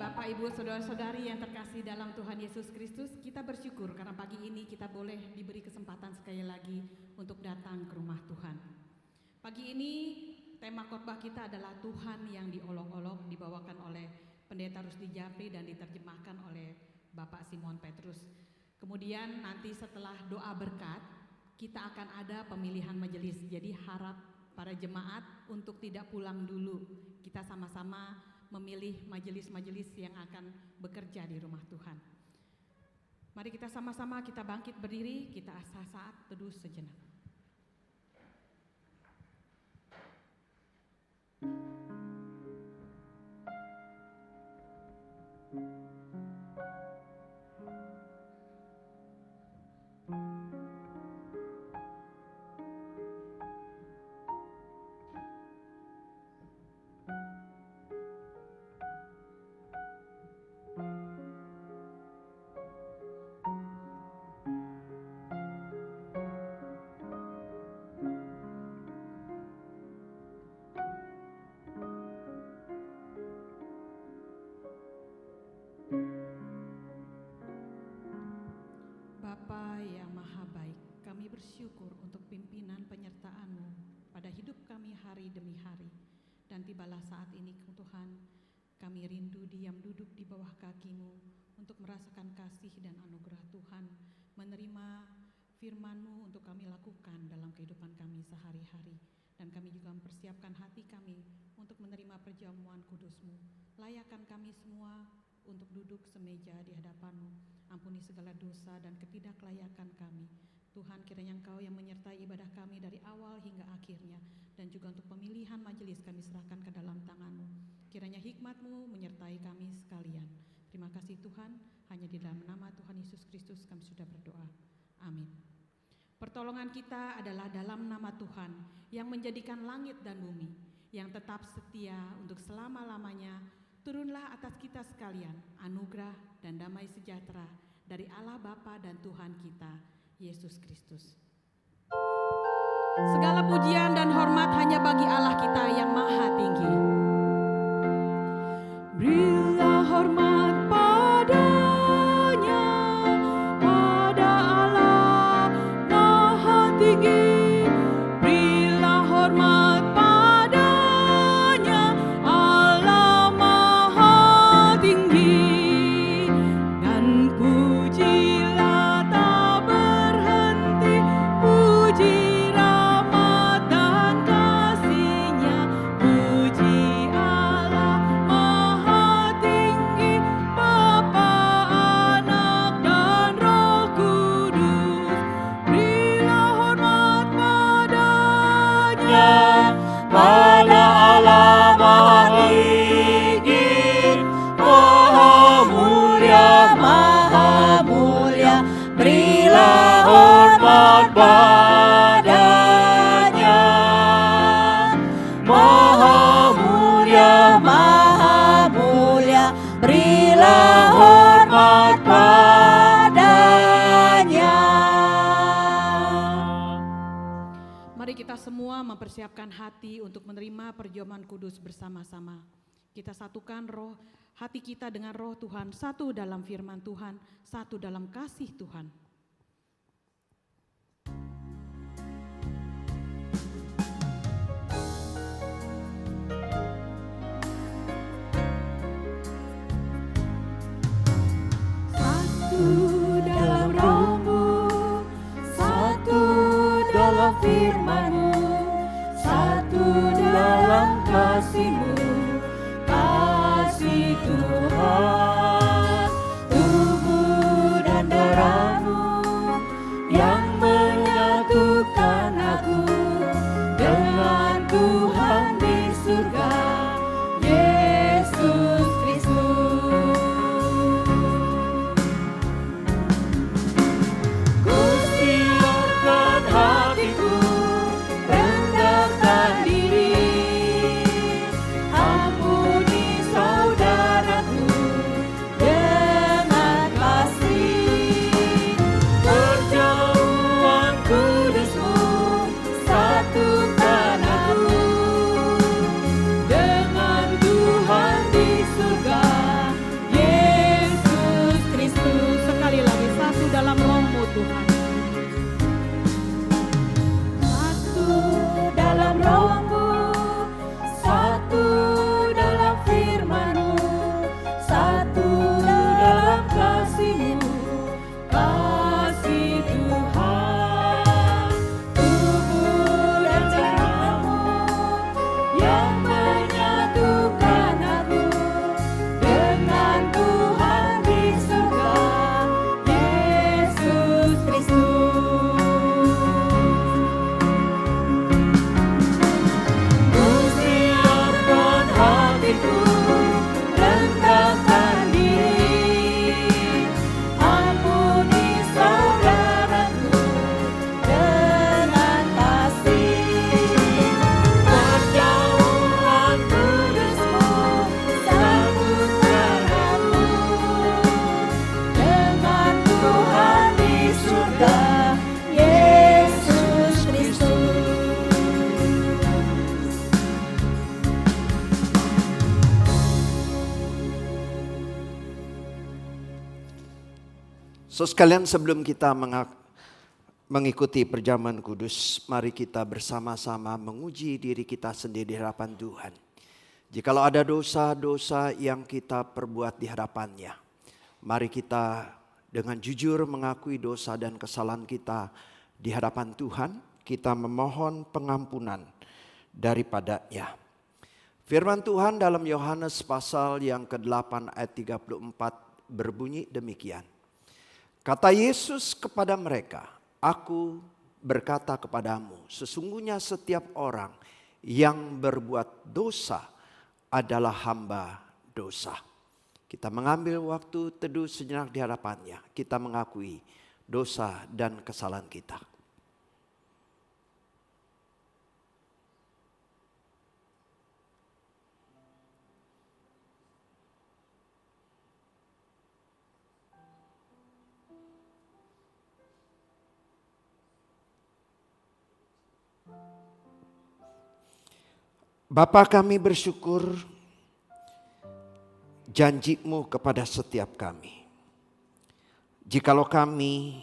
Bapak, Ibu, Saudara-saudari yang terkasih dalam Tuhan Yesus Kristus, kita bersyukur karena pagi ini kita boleh diberi kesempatan sekali lagi untuk datang ke rumah Tuhan. Pagi ini tema khotbah kita adalah Tuhan yang diolok-olok, dibawakan oleh Pendeta Rusdi Japri dan diterjemahkan oleh Bapak Simon Petrus. Kemudian nanti setelah doa berkat, kita akan ada pemilihan majelis. Jadi harap para jemaat untuk tidak pulang dulu. Kita sama-sama memilih majelis-majelis yang akan bekerja di rumah Tuhan. Mari kita sama-sama kita bangkit berdiri, kita saat teduh sejenak. Bapa yang Maha Baik, kami bersyukur untuk pimpinan penyertaan-Mu pada hidup kami hari demi hari. Dan tibalah saat ini Tuhan, kami rindu diam duduk di bawah kaki-Mu untuk merasakan kasih dan anugerah Tuhan, menerima firman-Mu untuk kami lakukan dalam kehidupan kami sehari-hari. Dan kami juga mempersiapkan hati kami untuk menerima perjamuan kudus-Mu. Layakkan kami semua untuk duduk semeja di hadapan-Mu. Ampuni segala dosa dan ketidaklayakan kami. Tuhan, kiranya Engkau yang menyertai ibadah kami dari awal hingga akhirnya. Dan juga untuk pemilihan majelis kami serahkan ke dalam tangan-Mu. Kiranya hikmat-Mu menyertai kami sekalian. Terima kasih Tuhan, hanya di dalam nama Tuhan Yesus Kristus kami sudah berdoa. Amin. Pertolongan kita adalah dalam nama Tuhan yang menjadikan langit dan bumi, yang tetap setia untuk selama-lamanya. Turunlah atas kita sekalian anugerah dan damai sejahtera dari Allah Bapa dan Tuhan kita, Yesus Kristus. Segala pujian dan hormat hanya bagi Allah kita yang maha tinggi. Berilah hormat padanya, pada Allah maha tinggi. Berilah hormat padanya, Allah maha tinggi. Dan pujilah tak berhenti, puji rahmat dan kasih-Nya. Puji Allah maha tinggi, Bapa, Anak dan Roh Kudus. Berilah hormat padanya, pada Allah maha tinggi, maha mulia. Berilah hormat padanya, maha mulia. Berilah hormat padanya. Mari kita semua mempersiapkan hati untuk menerima perjamuan kudus bersama-sama. Kita satukan roh hati kita dengan roh Tuhan, satu dalam firman Tuhan, satu dalam kasih Tuhan. Satu dalam roh-Mu, satu dalam firman-Mu, satu dalam kasih-Mu, kasih Tuhan, tubuh dan darah-Mu yang menyatukan aku dengan Tuhan di surga, Yesus Kristus. Ku siapkan hatiku, rendahkan diri, So sekalian, sebelum kita mengikuti perjamuan kudus, mari kita bersama-sama menguji diri kita sendiri di hadapan Tuhan. Jikalau ada dosa-dosa yang kita perbuat di hadapannya, mari kita dengan jujur mengakui dosa dan kesalahan kita di hadapan Tuhan. Kita memohon pengampunan daripadanya. Firman Tuhan dalam Yohanes pasal yang ke-8 ayat 34 berbunyi demikian. Kata Yesus kepada mereka, "Aku berkata kepadamu, sesungguhnya setiap orang yang berbuat dosa adalah hamba dosa." Kita mengambil waktu teduh sejenak di hadapannya. Kita mengakui dosa dan kesalahan kita. Bapa, kami bersyukur janji-Mu kepada setiap kami. Jikalau kami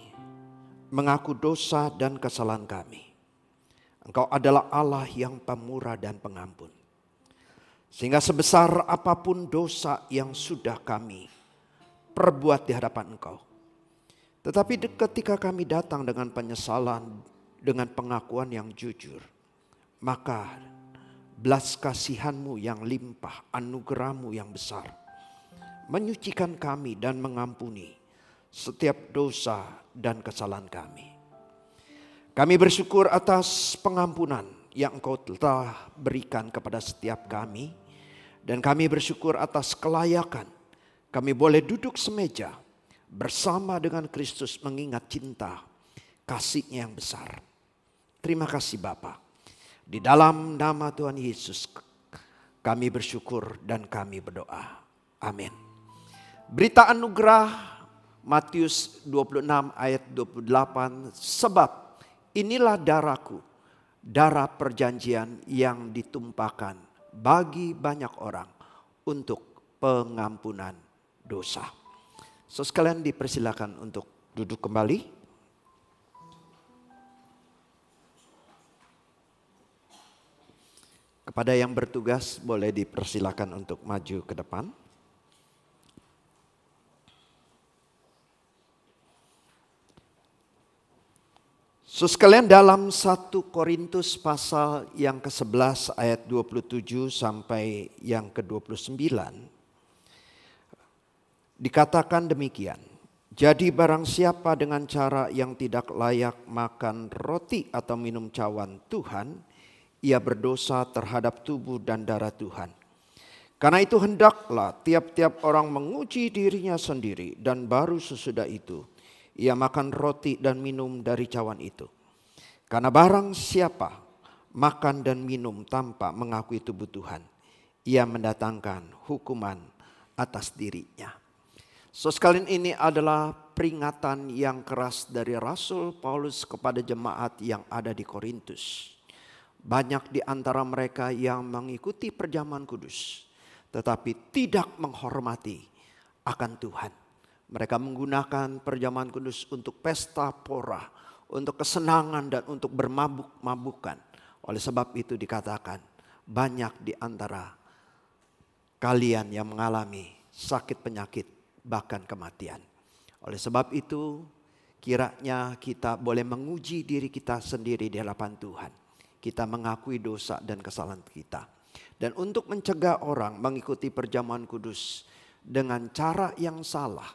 mengaku dosa dan kesalahan kami, Engkau adalah Allah yang pemurah dan pengampun. Sehingga sebesar apapun dosa yang sudah kami perbuat di hadapan Engkau, tetapi ketika kami datang dengan penyesalan, dengan pengakuan yang jujur, maka belas kasihan-Mu yang limpah, anugerah-Mu yang besar, menyucikan kami dan mengampuni setiap dosa dan kesalahan kami. Kami bersyukur atas pengampunan yang Engkau telah berikan kepada setiap kami. Dan kami bersyukur atas kelayakan kami boleh duduk semeja bersama dengan Kristus mengingat cinta kasih-Nya yang besar. Terima kasih Bapa. Di dalam nama Tuhan Yesus kami bersyukur dan kami berdoa. Amin. Berita anugerah Matius 26 ayat 28. Sebab inilah darahku, darah perjanjian yang ditumpahkan bagi banyak orang untuk pengampunan dosa. So sekalian dipersilakan untuk duduk kembali. Kepada yang bertugas boleh dipersilakan untuk maju ke depan. So sekalian, dalam 1 Korintus pasal yang ke-11 ayat 27 sampai yang ke-29 dikatakan demikian. Jadi barang siapa dengan cara yang tidak layak makan roti atau minum cawan Tuhan, ia berdosa terhadap tubuh dan darah Tuhan. Karena itu hendaklah tiap-tiap orang menguji dirinya sendiri, dan baru sesudah itu ia makan roti dan minum dari cawan itu. Karena barang siapa makan dan minum tanpa mengakui tubuh Tuhan, ia mendatangkan hukuman atas dirinya. So sekalian, ini adalah peringatan yang keras dari Rasul Paulus kepada jemaat yang ada di Korintus. Banyak di antara mereka yang mengikuti perjamuan kudus, tetapi tidak menghormati akan Tuhan. Mereka menggunakan perjamuan kudus untuk pesta pora, untuk kesenangan dan untuk bermabuk-mabukan. Oleh sebab itu dikatakan banyak di antara kalian yang mengalami sakit penyakit bahkan kematian. Oleh sebab itu kiranya kita boleh menguji diri kita sendiri di hadapan Tuhan. Kita mengakui dosa dan kesalahan kita. Dan untuk mencegah orang mengikuti perjamuan kudus dengan cara yang salah,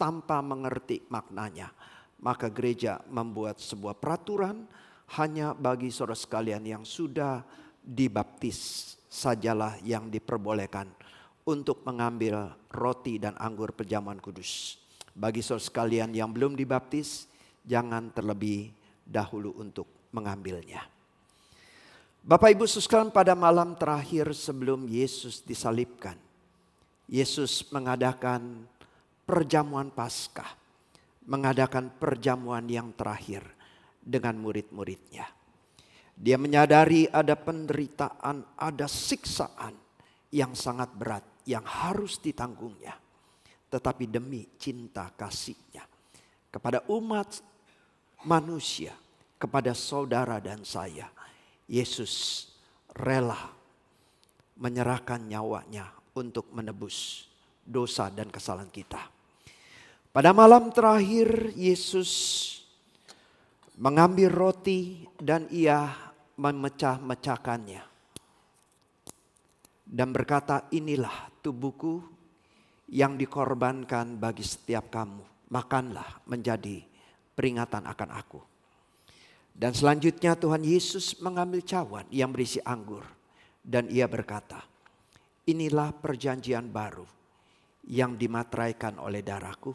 tanpa mengerti maknanya, maka gereja membuat sebuah peraturan hanya bagi saudara sekalian yang sudah dibaptis sajalah yang diperbolehkan untuk mengambil roti dan anggur perjamuan kudus. Bagi saudara sekalian yang belum dibaptis, jangan terlebih dahulu untuk mengambilnya. Bapak Ibu sekalian, pada malam terakhir sebelum Yesus disalibkan, Yesus mengadakan perjamuan Paskah, mengadakan perjamuan yang terakhir dengan murid-muridnya. Dia menyadari ada penderitaan, ada siksaan yang sangat berat yang harus ditanggungnya. Tetapi demi cinta kasih-Nya, kepada umat manusia, kepada saudara dan saya. Yesus rela menyerahkan nyawanya untuk menebus dosa dan kesalahan kita. Pada malam terakhir Yesus mengambil roti dan ia memecah-mecahkannya. Dan berkata, inilah tubuhku yang dikorbankan bagi setiap kamu. Makanlah menjadi peringatan akan aku. Dan selanjutnya Tuhan Yesus mengambil cawan yang berisi anggur. Dan ia berkata, inilah perjanjian baru yang dimateraikan oleh darahku.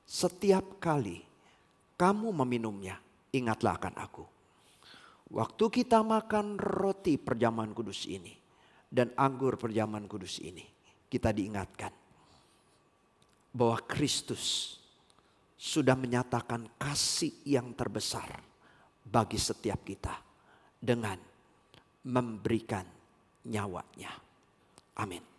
Setiap kali kamu meminumnya, ingatlah akan aku. Waktu kita makan roti perjamuan kudus ini dan anggur perjamuan kudus ini, kita diingatkan bahwa Kristus sudah menyatakan kasih yang terbesar bagi setiap kita dengan memberikan nyawanya. Amin.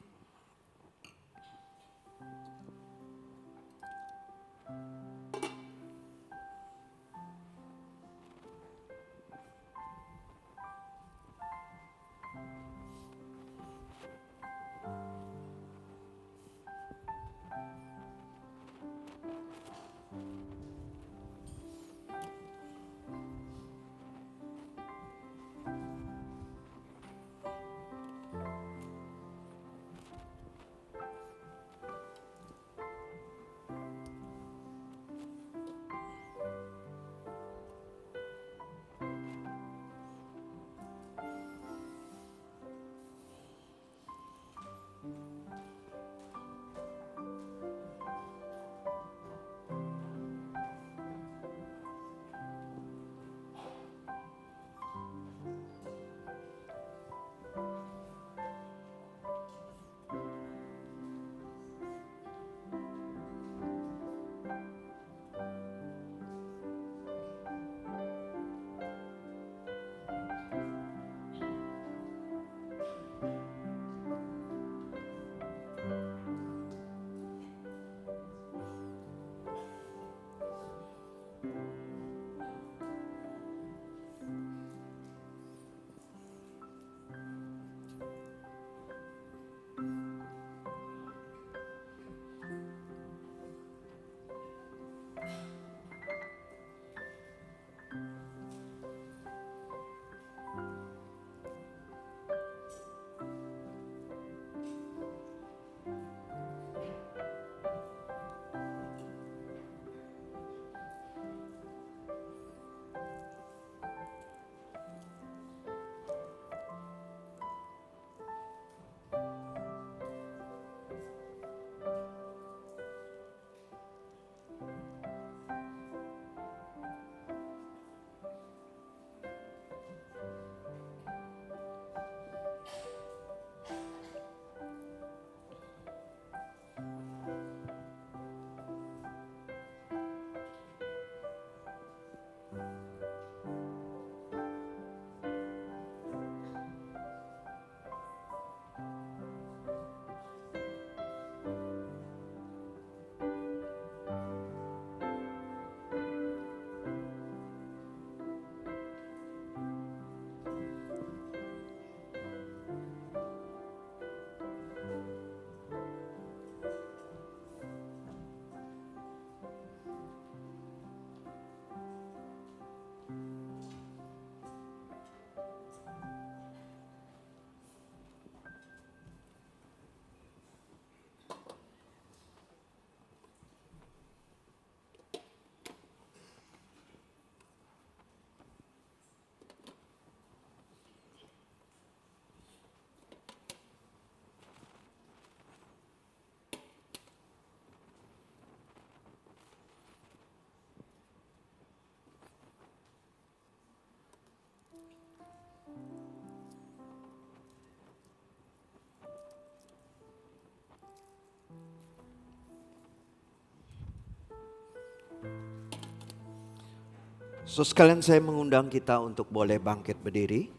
So sekalian saya mengundang kita untuk boleh bangkit berdiri.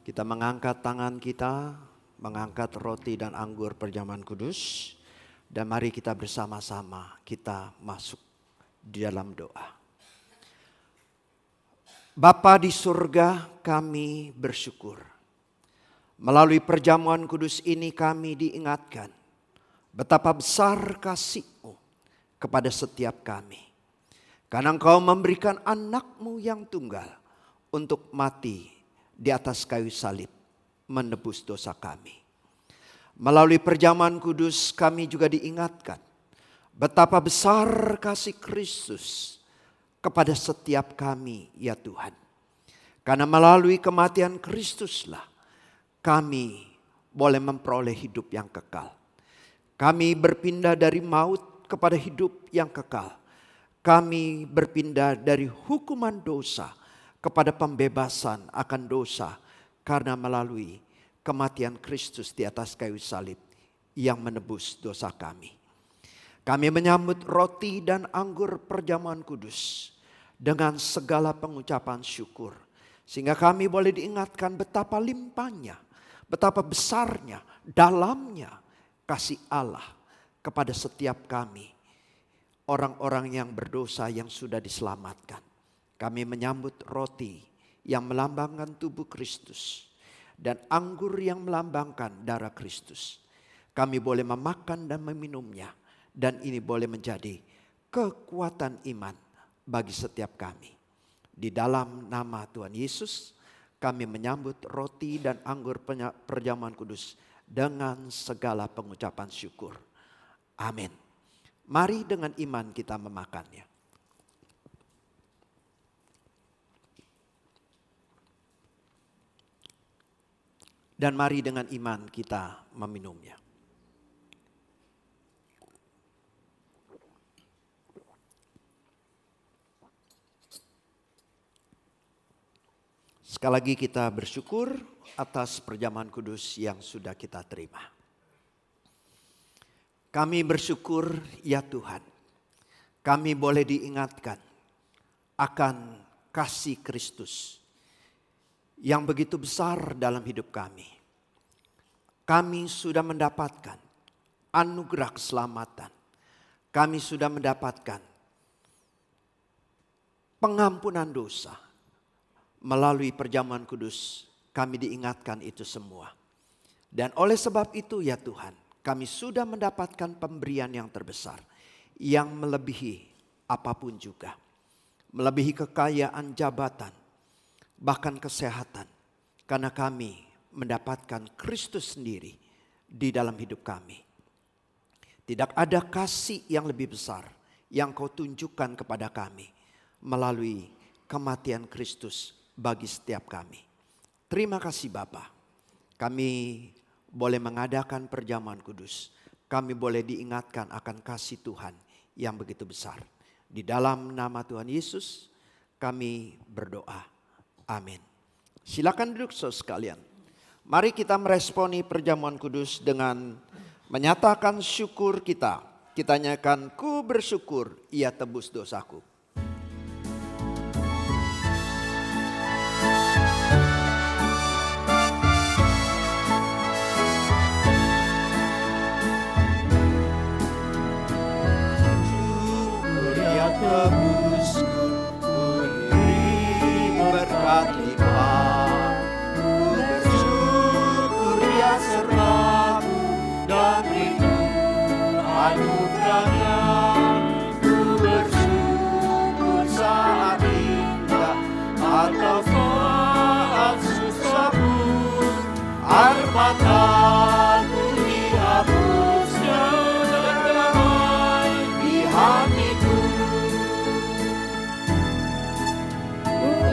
Kita mengangkat tangan kita, mengangkat roti dan anggur perjamuan kudus. Dan mari kita bersama-sama kita masuk di dalam doa. Bapa di surga, kami bersyukur. Melalui perjamuan kudus ini kami diingatkan betapa besar kasih-Mu kepada setiap kami. Karena Engkau memberikan anak-Mu yang tunggal untuk mati di atas kayu salib menebus dosa kami. Melalui perjamuan kudus kami juga diingatkan betapa besar kasih Kristus kepada setiap kami ya Tuhan. Karena melalui kematian Kristuslah kami boleh memperoleh hidup yang kekal. Kami berpindah dari maut kepada hidup yang kekal. Kami berpindah dari hukuman dosa kepada pembebasan akan dosa. Karena melalui kematian Kristus di atas kayu salib yang menebus dosa kami. Kami menyambut roti dan anggur perjamuan kudus dengan segala pengucapan syukur. Sehingga kami boleh diingatkan betapa limpahnya, betapa besarnya, dalamnya kasih Allah kepada setiap kami. Orang-orang yang berdosa yang sudah diselamatkan. Kami menyambut roti yang melambangkan tubuh Kristus. Dan anggur yang melambangkan darah Kristus. Kami boleh memakan dan meminumnya. Dan ini boleh menjadi kekuatan iman bagi setiap kami. Di dalam nama Tuhan Yesus, kami menyambut roti dan anggur perjamuan kudus dengan segala pengucapan syukur. Amin. Mari dengan iman kita memakannya. Dan mari dengan iman kita meminumnya. Sekali lagi kita bersyukur atas perjamuan kudus yang sudah kita terima. Kami bersyukur ya Tuhan, kami boleh diingatkan akan kasih Kristus yang begitu besar dalam hidup kami. Kami sudah mendapatkan anugerah keselamatan. Kami sudah mendapatkan pengampunan dosa. Melalui perjamuan kudus kami diingatkan itu semua. Dan oleh sebab itu ya Tuhan, kami sudah mendapatkan pemberian yang terbesar. Yang melebihi apapun juga. Melebihi kekayaan jabatan. Bahkan kesehatan. Karena kami mendapatkan Kristus sendiri di dalam hidup kami. Tidak ada kasih yang lebih besar yang Kau tunjukkan kepada kami. Melalui kematian Kristus bagi setiap kami. Terima kasih Bapa. Kami boleh mengadakan perjamuan kudus. Kami boleh diingatkan akan kasih Tuhan yang begitu besar. Di dalam nama Tuhan Yesus kami berdoa. Amin. Silakan duduk saudara sekalian. Mari kita meresponi perjamuan kudus dengan menyatakan syukur kita. Kita nyanyikan, ku bersyukur Ia tebus dosaku. Tebusku, beri berkat limpah. Ku bersyukur Dia sertaku dan rindu anugerahnya. Ku bersyukur saat indah atau saat susah pun. Air mataku dihapusnya dan damai di hatiku.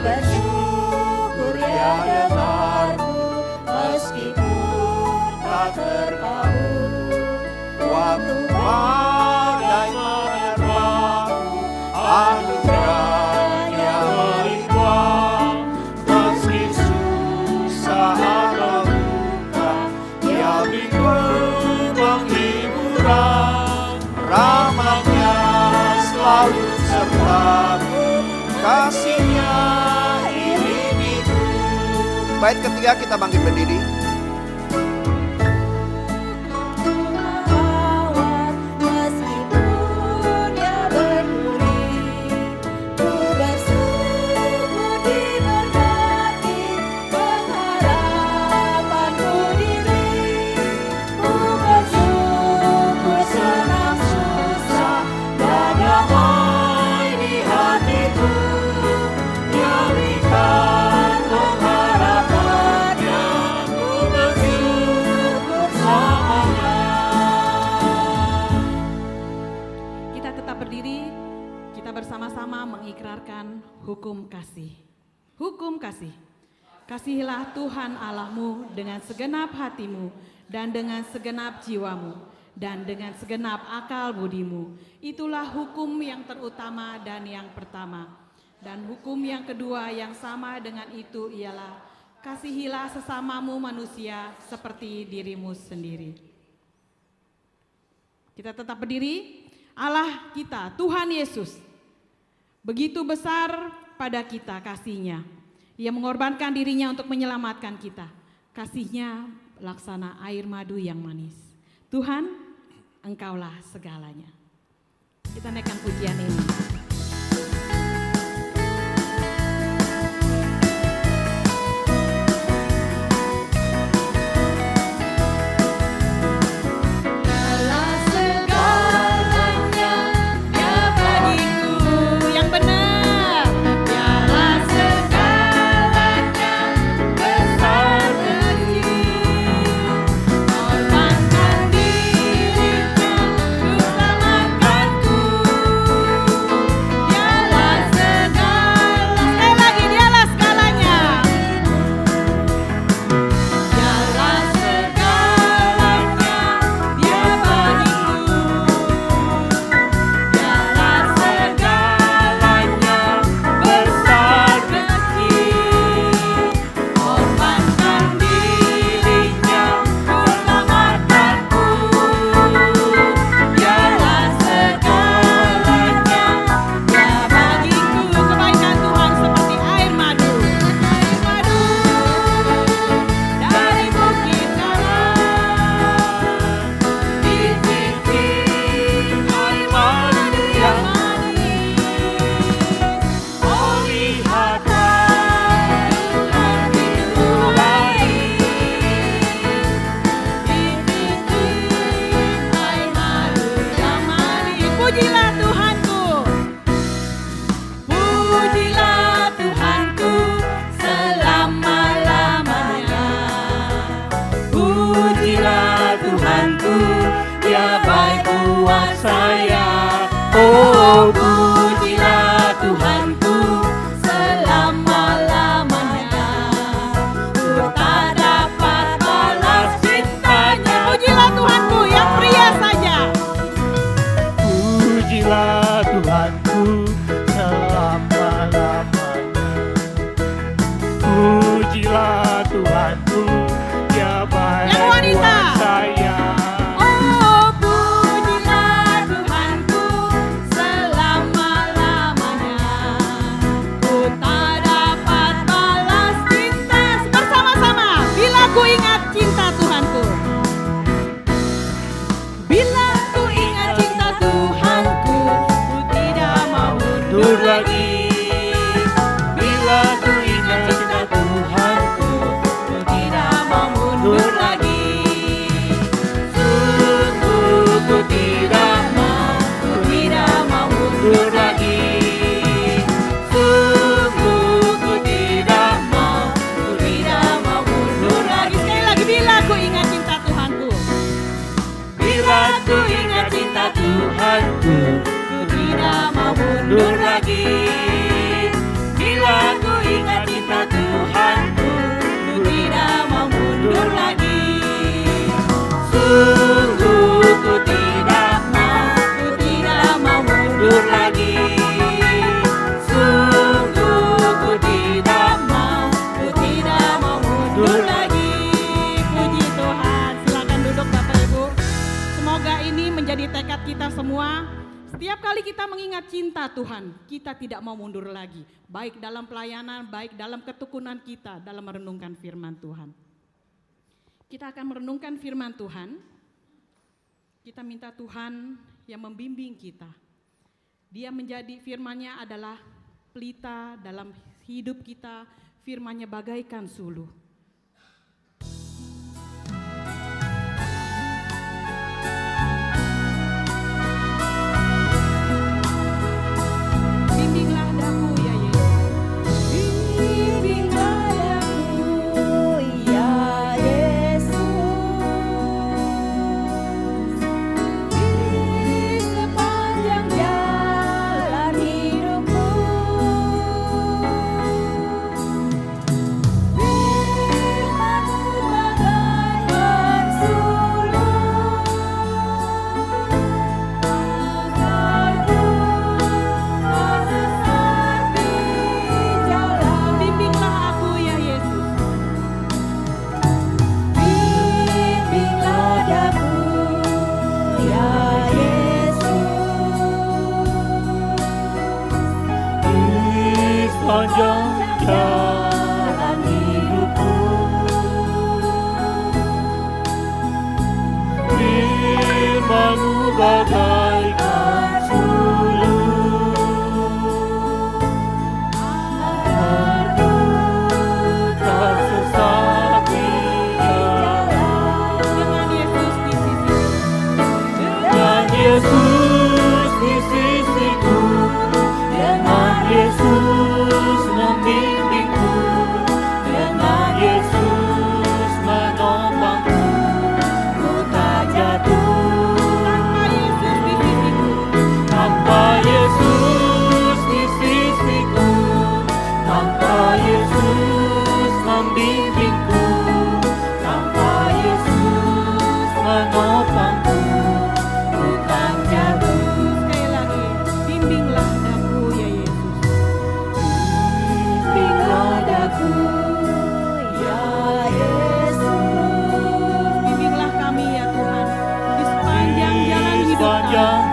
Bersyukur ya dengarku meskipun tak terkabul. Waktu badai menerpaku, anugerahnya melimpah. Meski susah atau duka, Dia beri penghiburan. Rahmat-Nya selalu sertaku, kasih-Nya iringiku. Bait ketiga kita bangkit berdiri. Meskipun Dia berduri, berdiri, kita bersama-sama mengikrarkan hukum kasih. Hukum kasih. Kasihilah Tuhan Allahmu dengan segenap hatimu dan dengan segenap jiwamu dan dengan segenap akal budimu. Itulah hukum yang terutama dan yang pertama. Dan hukum yang kedua yang sama dengan itu ialah kasihilah sesamamu manusia seperti dirimu sendiri. Kita tetap berdiri. Allah kita, Tuhan Yesus, begitu besar pada kita kasih-Nya. Ia mengorbankan dirinya untuk menyelamatkan kita. Kasih-Nya laksana air madu yang manis. Tuhan, Engkaulah segalanya. Kita naikkan pujian ini. Tidak mau mundur lagi, baik dalam pelayanan, baik dalam ketekunan kita, dalam merenungkan firman Tuhan. Kita akan merenungkan firman Tuhan. Kita minta Tuhan yang membimbing kita. Dia menjadi firman-Nya adalah pelita dalam hidup kita, firman-Nya bagaikan suluh. Sepanjang jalan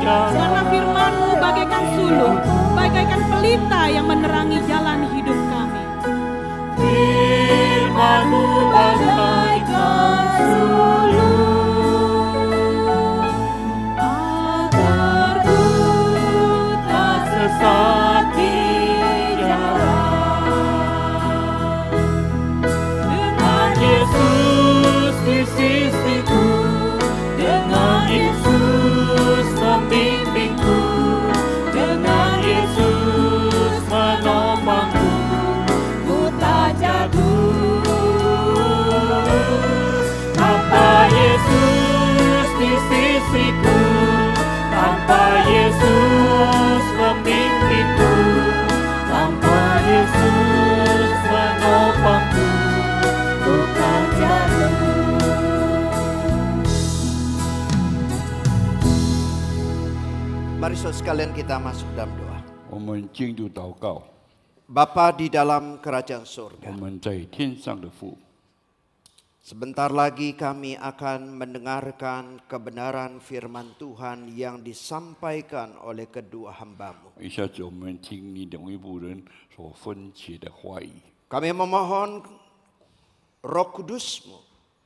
Karena firman-Mu bagaikan sulung, bagaikan pelita yang menerangi jalan hidup kami. Firman-Mu bagaikan sulung, agarku tak sesat di jalan. Dengan Yesus di sisiku, dengan Yesus membimbingku, dengan Yesus menopangku, ku tak jatuh. Tanpa Yesus di sisiku, tanpa Yesus membimbingku, tanpa Yesus menopangku, ku tak jatuh. Mari saudara sekalian kita masuk dalam doa. 我们进入祷告， Bapa di dalam kerajaan 我 surga, 们在天上的父， sebentar lagi kami akan mendengarkan kebenaran firman Tuhan yang disampaikan oleh kedua hamba-Mu. 一下子我们听你两位仆人所分解的话语， Kami memohon Roh Kudus-Mu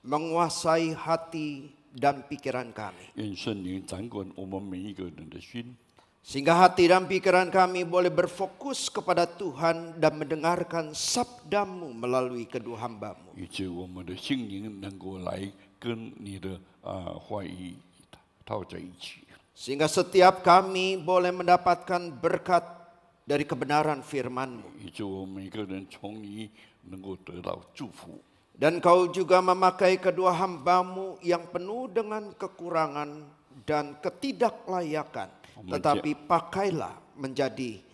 menguasai hati dan pikiran kami, 愿圣灵掌管我们每一个人的心， sehingga hati dan pikiran kami boleh berfokus kepada Tuhan dan mendengarkan sabda-Mu melalui kedua hamba-Mu. 以致我们的心灵能够来跟你的话语套在一起， Sehingga setiap kami boleh mendapatkan berkat dari kebenaran firman-Mu. 以致我们每个人从你能够得到祝福。 Dan Kau juga memakai kedua hamba-Mu yang penuh dengan kekurangan dan ketidaklayakan. Tetapi pakailah menjadi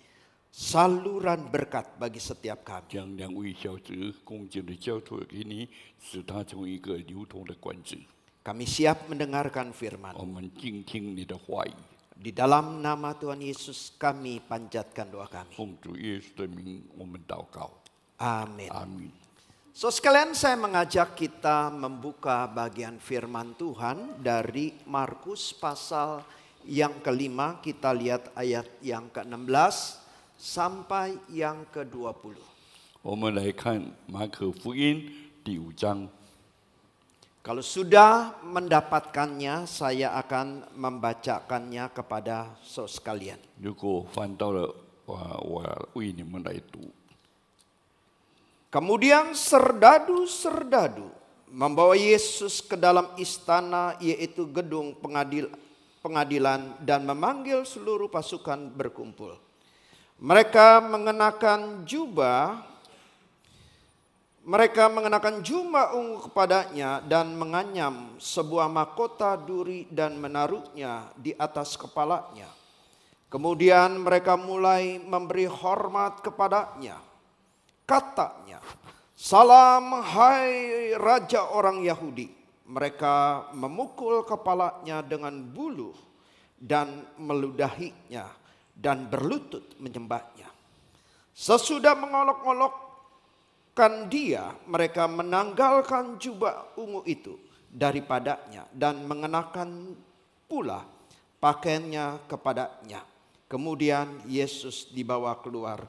saluran berkat bagi setiap kami. 将两位小子恭敬的交托给你，使他成为一个流通的管子。 Kami siap mendengarkan firman. 我们静听你的话语， Di dalam nama Tuhan Yesus kami panjatkan doa kami. 奉主耶稣的名，我们祷告， Amin. 阿门。 So sekalian saya mengajak kita membuka bagian firman Tuhan dari Markus pasal yang kelima. Kita lihat ayat yang ke-16 sampai yang ke-20. 我们来看马可福音第5章。 Kalau sudah mendapatkannya, saya akan membacakannya kepada saudara sekalian. 如果翻到了，我为你们来读。 Kemudian serdadu-serdadu membawa Yesus ke dalam istana, yaitu gedung pengadilan, dan memanggil seluruh pasukan berkumpul. Mereka mengenakan jubah ungu kepadanya dan menganyam sebuah mahkota duri dan menaruhnya di atas kepalanya. Kemudian mereka mulai memberi hormat kepadanya. Katanya, "Salam hai Raja orang Yahudi." Mereka memukul kepalanya dengan buluh dan meludahinya dan berlutut menyembahnya. Sesudah mengolok-olokkan dia, mereka menanggalkan jubah ungu itu daripadanya dan mengenakan pula pakaiannya kepadanya. Kemudian Yesus dibawa keluar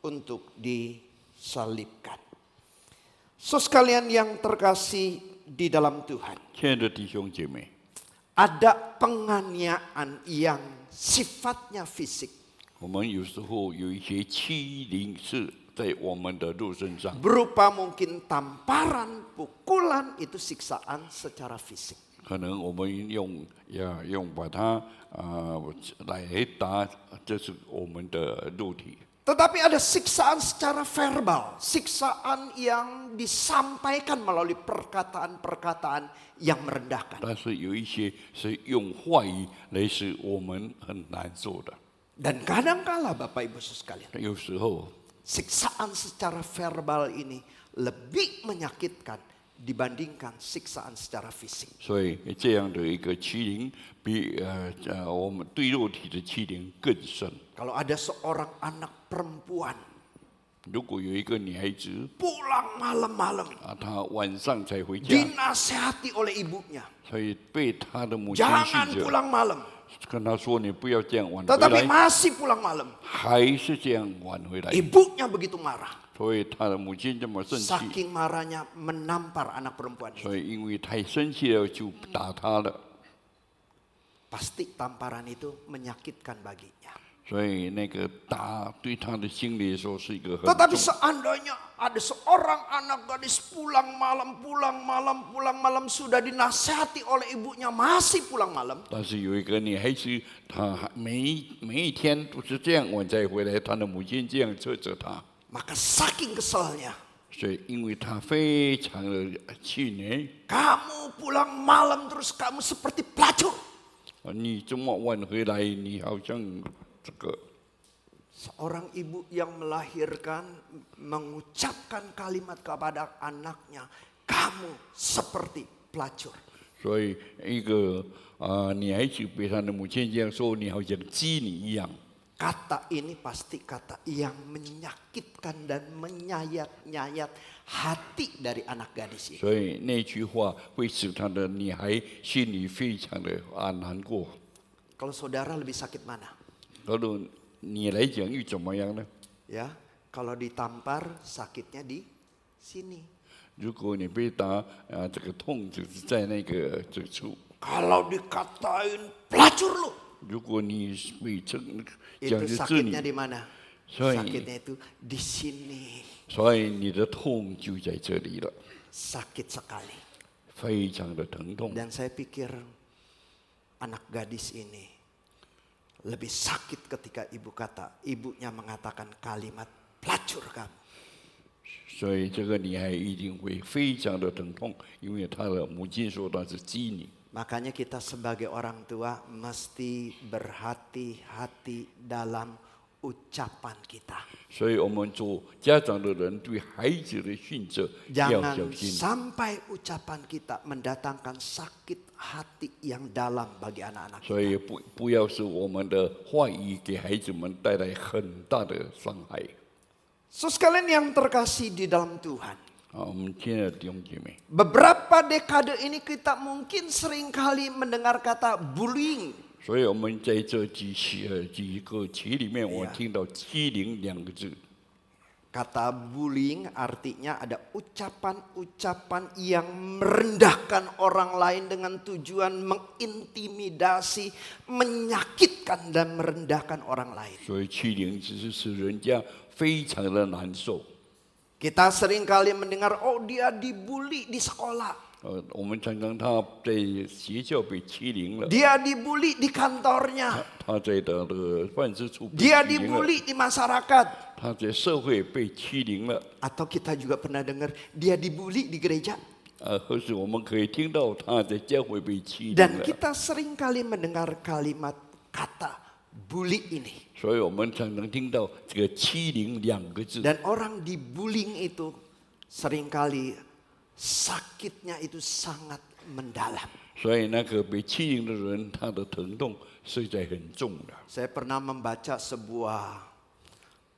untuk disalibkan. So sekalian yang terkasih di dalam Tuhan, 亲爱的弟兄姐妹， ada penganiayaan yang sifatnya fisik, 我们有时候有一些欺凌是在我们的肉身上， berupa mungkin tamparan, pukulan, itu siksaan secara fisik. 可能我们用把它来打，这是我们的肉体。 Tetapi ada siksaan secara verbal, siksaan yang disampaikan melalui perkataan-perkataan yang merendahkan. 但是有一些是用话语来使我们很难受的。 Dan kadangkala Bapak Ibu sekalian, 有时候 siksaan secara verbal ini lebih menyakitkan dibandingkan siksaan secara fisik. 所以这样的一个欺凌，比我们对肉体的欺凌更深。 Kalau ada seorang anak perempuan 如果有一个女孩子 pulang malam-malam, 她晚上才回家， dinasehati oleh ibunya, 所以被她的母亲 jangan 训着， pulang malam. 跟他说你不要这样晚回 Tetapi 来， masih pulang malam. 还是这样晚回来， Ibunya begitu marah. 所以他的母亲这么生气， Saking marahnya menampar anak perempuan itu. 所以因为太生气了就打他了， Pasti tamparan itu menyakitkan baginya. 所以那个打对他的心里说是一个很 Tetapi 重。 seandainya ada seorang anak gadis pulang malam sudah dinasihati oleh ibunya masih pulang malam. 但是有一个女孩子，她每一天都是这样晚才回来，她的母亲这样责责她， Maka saking keselnya, 所以因为她非常的气馁， kamu pulang malam terus kamu seperti pelacur. 你这么晚回来，你好像这个。 Seorang ibu yang melahirkan mengucapkan kalimat kepada anaknya, kamu seperti pelacur. 所以一个女孩子被她的母亲这样说，你好像鸡你一样。 Kata ini pasti kata yang menyakitkan dan menyayat-nyayat hati dari anak gadis ini. 所以那句话会使她的女孩心里非常的难过。 Kalau saudara lebih sakit mana? 可能你来讲又怎么样呢？ Ya, kalau ditampar sakitnya di sini. 如果你被打这个痛就是在那个这处。 Kalau dikatain pelacur lu, 如果你被讲 itu 的是 sakitnya 你， di mana? 所以 Sakitnya itu di sini. 所以你的痛就在这里了， Sakit sekali. 非常的疼痛。 Dan saya pikir anak gadis ini lebih sakit ketika ibunya mengatakan kalimat pelacur kamu. 所以这个女孩一定会非常的疼痛，因为她的母亲说她是鸡你。 Makanya kita sebagai orang tua mesti berhati-hati dalam ucapan kita. 所以我们做家长的人对孩子的训责要 Jangan 小心， sampai ucapan kita mendatangkan sakit hati yang dalam bagi anak-anak 所 kita. 以不要是我们的话语给孩子们带来很大的伤害。 So sekalian yang terkasih di dalam Tuhan. 我们亲爱的弟兄姐妹， Beberapa dekade ini kita mungkin seringkali mendengar kata bullying. 所以我们在这几个期里面，我听到欺凌两个字。 Kata bullying artinya ada ucapan-ucapan yang merendahkan orang lain dengan tujuan mengintimidasi, menyakitkan dan merendahkan orang lain. 所以欺凌只是使人家非常的难受。 Kita seringkali mendengar, oh dia dibully di sekolah. 我们常常他在学校被欺凌了， Dia dibully di kantornya. 他在他的办事处被 Dia 欺凌了， dibully di masyarakat. 他在社会被欺凌了。 Atau kita juga pernah dengar, dia dibully di gereja. 或许我们可以听到他在教会被欺凌 Dan 了， kita seringkali mendengar kalimat kata bully ini. 所以我们常常听到这个欺凌两个字。 Dan orang dibullying itu seringkali sakitnya itu sangat mendalam. 所以那个被欺凌的人，他的疼痛实在很重的。 Saya pernah membaca sebuah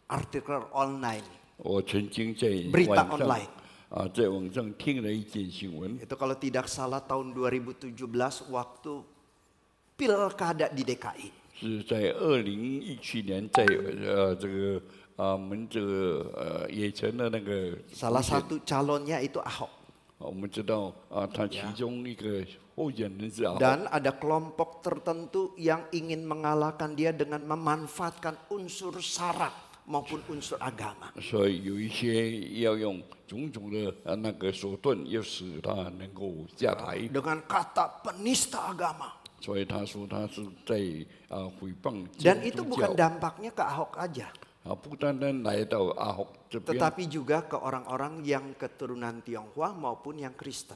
artikel online. 我曾经在 Berita 网 online 上在网上听了一件新闻， Itu kalau tidak salah tahun 2017 waktu pilkada di DKI. 是在2017年在这个我们这个也城的那个 Salah satu calonnya itu Ahok. 我们知道他其中一个候选人是阿 Dan ada kelompok tertentu yang ingin mengalahkan dia dengan memanfaatkan unsur sara maupun unsur agama. 所以有一些要用种种的那个手段，要使他能够下台。 Dengan kata penista agama. 所以他说他是在诽谤基 Dan 督 itu bukan 教 dampaknya ke Ahok aja. 不单单来到阿豪这边， Tetapi juga ke orang-orang yang keturunan Tionghoa maupun yang Kristen.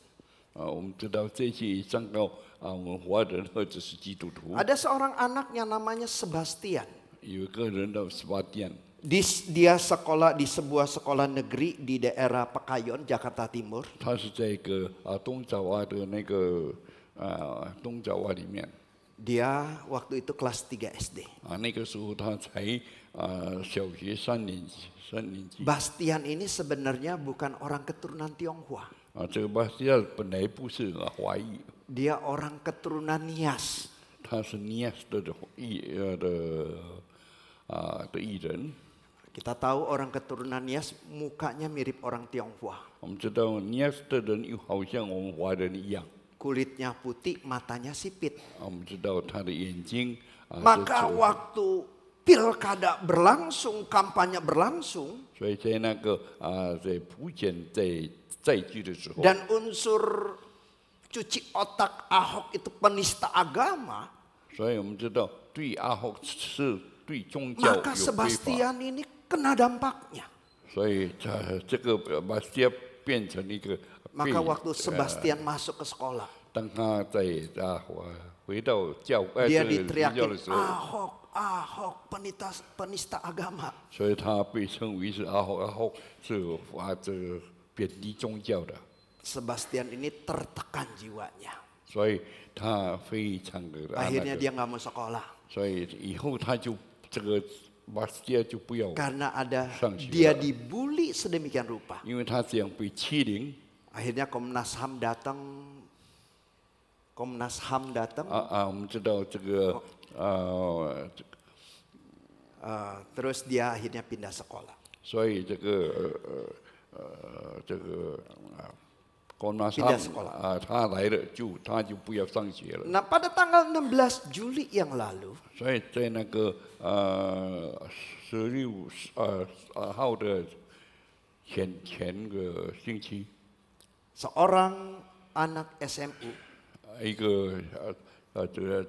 我们知道这些上到我们华人或者是基督徒， Ada seorang anak yang namanya Sebastian. 有一个人叫斯巴甸， Dia sekolah di sebuah sekolah negeri di daerah Pekayon, Jakarta Timur. 他是在一个东爪哇的那个东爪哇里面， Dia waktu itu kelas 3 SD. 那个时候他才小学3年级。 Bastian ini sebenarnya bukan orang keturunan Tionghoa. 这个巴西亚本来不是华裔， Dia orang keturunan Nias. 他是 Nias 的艺人。 Kita tahu orang keturunan Nias mukanya mirip orang Tionghoa. 我们知道 Nias 的人又好像我们华人一样。 Kulitnya putih, matanya sipit. 我们知道他的眼睛 Maka waktu pilkada berlangsung, kampanye berlangsung, 所以在那个在普检在居的时候， dan unsur cuci otak Ahok itu penista agama, 所以我们知道对阿后是对宗教 maka 有非法， Sebastian ini kena dampaknya. 所以这个马西亚变成一个 Maka waktu Sebastian masuk ke sekolah, 当他在回到教 dia 学校 diteriakin 的时候， Ahok, Ahok, penista agama. 所以他被称为是阿后是这个贬低宗教的， Sebastian ini tertekan jiwanya. 所以他非常的 Akhirnya dia nggak mau sekolah 所以以后他就这个马西亚就不要， karena ada 上学 dia 了， dibully sedemikian rupa. 因为他这样被欺凌。 Akhirnya Komnas HAM datang. Komnas HAM datang. 我们知道这个Terus dia akhirnya pindah sekolah. 所以这个公安 Pindah sekolah. 他来了他就不要上学了。 Nah, pada tanggal 16 Juli yang lalu, 所以在那个16号的前个星期， seorang anak SMU 一个这个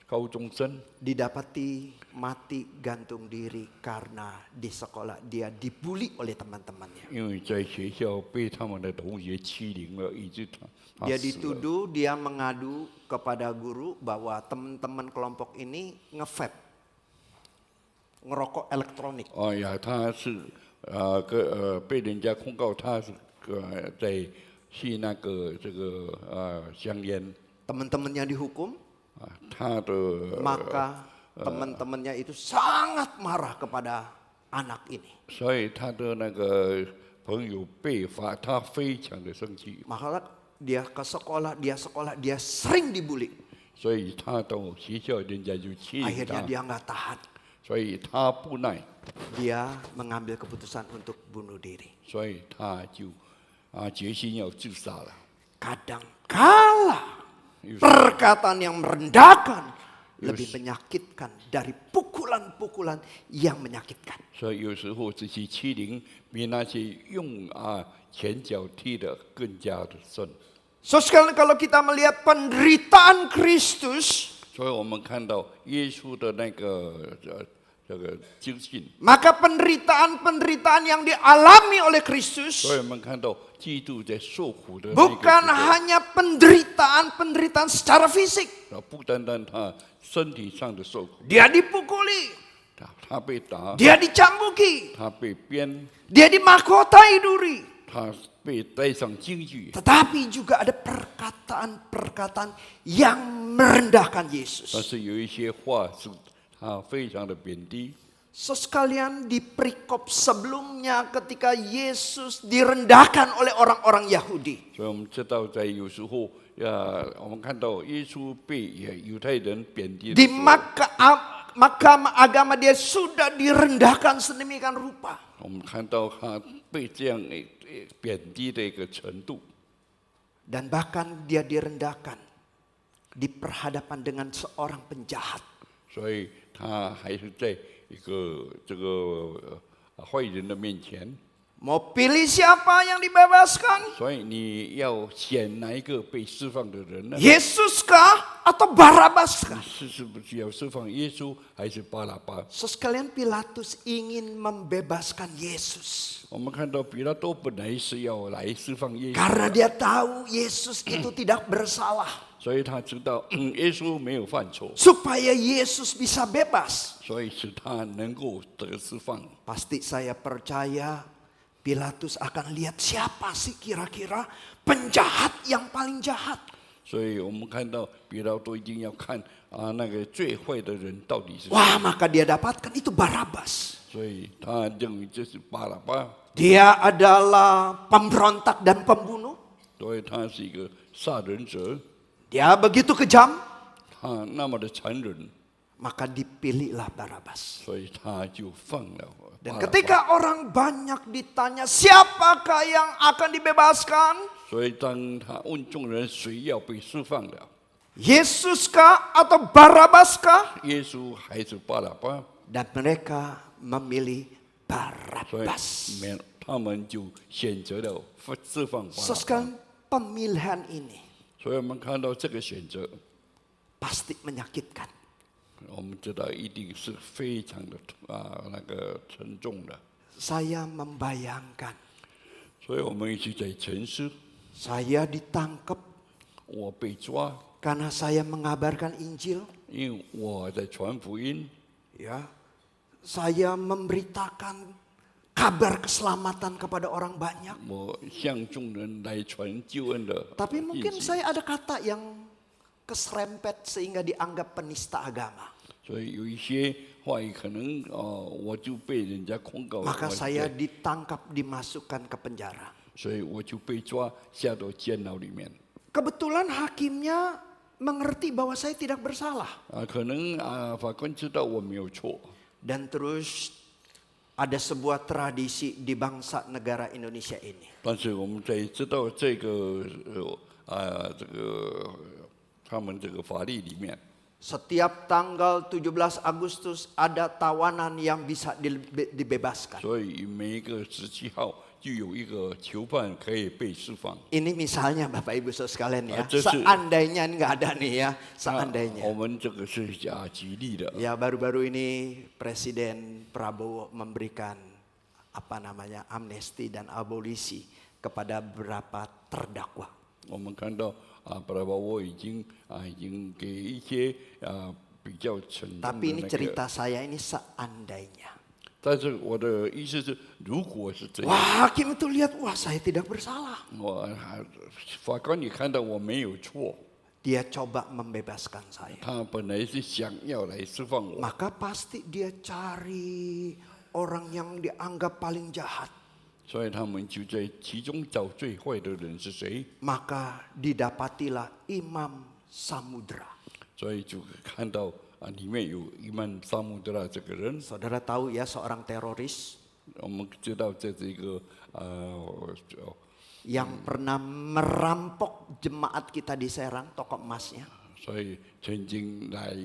高中生 didapati mati gantung diri karena di sekolah dia dibully oleh teman-temannya. 因为在学校被他们的同学欺凌了，以致他 Dia 死了。 dituduh, dia mengadu kepada guru bahwa teman-teman kelompok ini nge-vape, ngerokok elektronik. 哎呀，他是被人家控告他是在吸那个这个香烟。 Teman-temannya dihukum, 他的 maka teman-temannya itu sangat marah kepada anak ini. 所以他的那个朋友被罚，他非常的生气， Maka dia ke sekolah, dia sering dibully. 所以他到学校人家就欺凌 Akhirnya 他， dia nggak tahan. 所以他不耐， Dia mengambil keputusan untuk bunuh diri. 所以他就决心要自杀了。 Kadang-kala perkataan yang merendahkan lebih menyakitkan dari pukulan-pukulan yang menyakitkan. 所以有时候这些欺凌比那些用拳脚踢的更加的深。 So sekali kalau kita melihat penderitaan Kristus, 所以我们看到耶稣的那个这个精进， maka penderitaan-penderitaan yang dialami oleh Kristus 所以我们看到基督在受苦的那个 bukan 时候 hanya penderitaan secara fisik. 不单单他身体上的受苦， Dia dipukuli, 他被打， dia dicambuki, 他被鞭， dia dimahkotai duri. 他被戴上荆棘， Tetapi juga ada perkataan-perkataan yang merendahkan 但 Yesus. 是有一些话是他非常的贬低。 So sekalian di perikop sebelumnya ketika Yesus direndahkan oleh orang-orang Yahudi. 所以我们知道，在有时候我们看到耶稣被犹太人贬低的 Di 时候， mahkamah agama dia sudah direndahkan sedemikian rupa. 我们看到他被这样贬低的一个程度， Dan bahkan dia direndahkan di perhadapan dengan seorang penjahat. 所以他还是在一个这个坏人的面前。 Mau pilih siapa yang dibebaskan? 所以你要选哪一个被释放的人呢？ Yesus kah atau Barabas kah? 是不是要释放耶稣还是巴拉巴？ So sekalian Pilatus ingin membebaskan Yesus. 我们看到比拉多本来是要来释放耶稣， Karena dia tahu Yesus itu tidak bersalah. 所以他知道耶稣没有犯错， Supaya Yesus bisa bebas. 所以使他能够得释放。 Pasti saya percaya Pilatus akan lihat siapa sih kira-kira penjahat yang paling jahat. 所以我们看到比拉多一定要看那个最坏的人到底是谁， Wah, maka dia dapatkan itu Barabas. 所以他认为这是巴拉巴， Dia adalah pemberontak dan pembunuh. 所以他是一个杀人者， Dia begitu kejam. 他那么的残忍， maka dipilihlah Barabas. 所以他就放了 Dan 巴拉巴。 ketika orang banyak ditanya, siapakah yang akan dibebaskan? 所以当他问众人谁要被释放了， Yesuskah atau Barabaskah? 耶稣还是巴拉巴， Dan mereka memilih 所以 Barabas. 他们就选择了释放巴拉巴。 Sekarang pemilihan ini 所以我们看到这个选择， pasti menyakitkan. 我们知道一定是非常的那个沉重的。 Saya membayangkan 所以我们一起在沉思， saya ditangkap 我被抓， karena saya mengabarkan Injil. 因为我在传福音， Ya, saya memberitakan kabar keselamatan kepada orang banyak. 我向众人来传救恩的 Tapi 信 mungkin 息。 saya ada kata yang keserempet sehingga dianggap penista agama. 所以有一些话语可能我就被人家控告， Maka 我 saya ditangkap, dimasukkan ke penjara. 所以我就被抓下到监牢里面。 Kebetulan hakimnya mengerti bahwa saya tidak bersalah. 可能法官知道我没有错， Dan terus ada sebuah tradisi di bangsa negara Indonesia ini. 但是我们在知道这个这个他们这个法律里面， Setiap tanggal 17 Agustus ada tawanan yang bisa dibebaskan. 所以每一个17号就有一个囚犯可以被释放。 Ini misalnya Bapak Ibu Saudara sekalian ya. Itu sih. Seandainya nggak ada nih ya, seandainya. 我们这个是举例的。 Ya baru-baru ini Presiden Prabowo memberikan amnesti dan abolisi kepada beberapa terdakwa. 我们看到巴拉巴沃已经给一些比较沉重的 Tapi ini 那个。 cerita saya ini seandainya. 但是我的意思是，如果是这样， Wah, hakim itu lihat, wah saya tidak bersalah. 法官也看到我没有错， Dia coba membebaskan saya. 他本来是想要来释放我， Maka pasti dia cari orang yang dianggap paling jahat. 所以他们就在其中找最坏的人是谁， Maka didapatilah Imam Samudra. 所以就看到里面有伊曼萨姆德拉这个人， Saudara tahu ya seorang teroris 我们知道这是一个yang pernah merampok jemaat kita di Serang, toko emasnya. 所以曾经来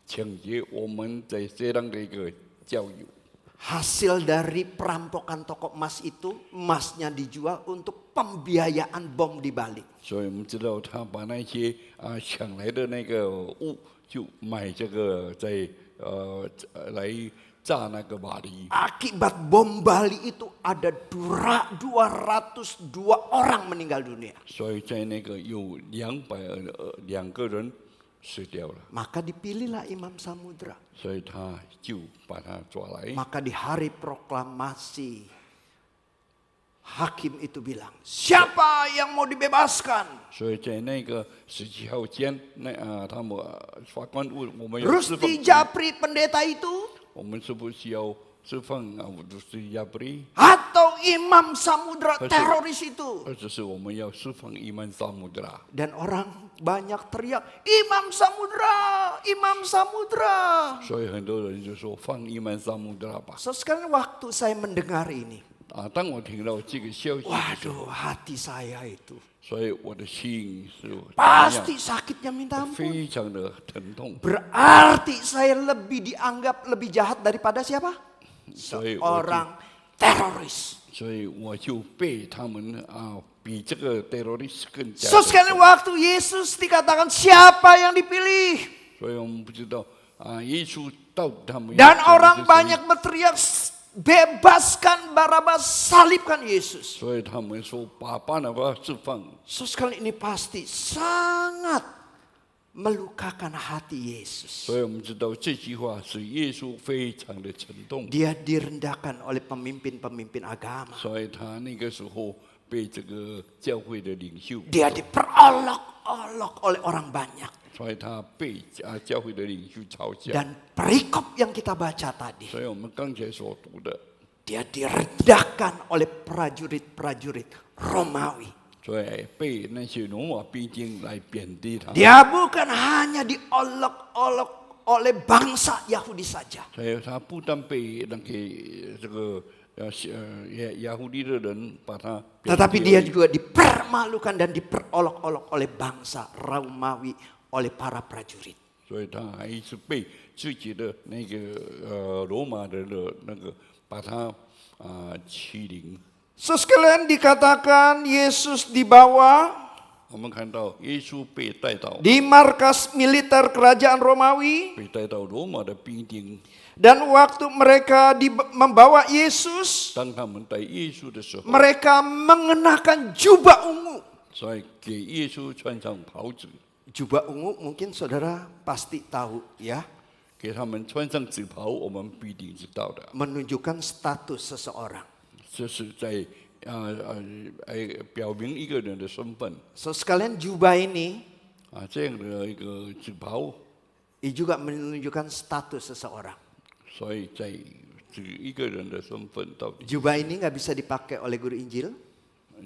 抢劫我们在这样的一个教育。 Hasil dari perampokan toko emas itu, emasnya dijual untuk pembiayaan bom di Bali. 所以我们知道他把那些抢来的那个物，就买这个在来炸那个马犁。 Akibat bom Bali itu ada 202 orang meninggal dunia. 所以在那个有202个人死掉了， Maka dipilihlah Imam Samudra. 所以他就把他抓来。 Maka di hari proklamasi, hakim itu bilang, siapa yang mau dibebaskan? 所以在那个17号间，他们法官问我们要释放 Rusti Japri pendeta itu 我们是不是要释放Rusti Japri， atau Imam Samudra Betul. teroris itu? 或者是我们要释放伊曼萨姆德拉？ Dan orang banyak teriak, Imam Samudra, Imam Samudra. 所以很多人就说放伊曼萨姆德拉吧。 So, sekarang waktu saya mendengar ini, 当我听到这个消息的时候， waduh hati saya itu 所以我的心是怎么样 pasti sakitnya minta ampun. 非常的疼痛。 Berarti saya dianggap lebih jahat daripada siapa? 所以我就 Orang teroris. 所以我就被他们比这个 teroris 更加 So, sekali waktu Yesus dikatakan siapa yang dipilih? 所以我们不知道耶稣到底他们 Dan 要 orang 选的是谁 banyak berteriak, bebaskan Barabas, salibkan Yesus. 所以他们说把巴拿巴释放。 So, sekali ini pasti sangat melukakan hati Yesus. 所以我们知道这句话使耶稣非常的沉痛， Dia direndahkan oleh pemimpin-pemimpin agama. 所以他那个时候被这个教会的领袖， Dia diperolok-olok oleh orang banyak. 所以他被教会的领袖嘲笑。 Dan perikop yang kita baca tadi, 所以我们刚才所读的， dia direndahkan oleh prajurit-prajurit Romawi. 所以被那些罗马兵丁来贬低他。 Dia bukan hanya diolok-olok oleh bangsa Yahudi saja. 所以他不但被那个这个雅胡利的人把他贬低 Tetapi 而 dia 已， juga dipermalukan dan diperolok-olok oleh bangsa Romawi, oleh para prajurit. 所以他还是被自己的那个罗马人的那个把他欺凌。 So sekalian dikatakan Yesus dibawa 我们看到耶稣被带到 di markas militer kerajaan Romawi. 被带到罗马的兵丁， Dan waktu mereka membawa Yesus, 当他们带耶稣的时候， mereka mengenakan jubah ungu. 所以给耶稣穿上袍子， Jubah ungu mungkin saudara pasti tahu ya, 给他们穿上紫袍，我们必定知道的。 menunjukkan status seseorang. 这是在表明一个人的身份 So sekalian jubah ini 这样的一个紫袍， juga menunjukkan status seseorang. 所以在指一个人的身份到底。 Jubah ini nggak bisa dipakai oleh guru Injil.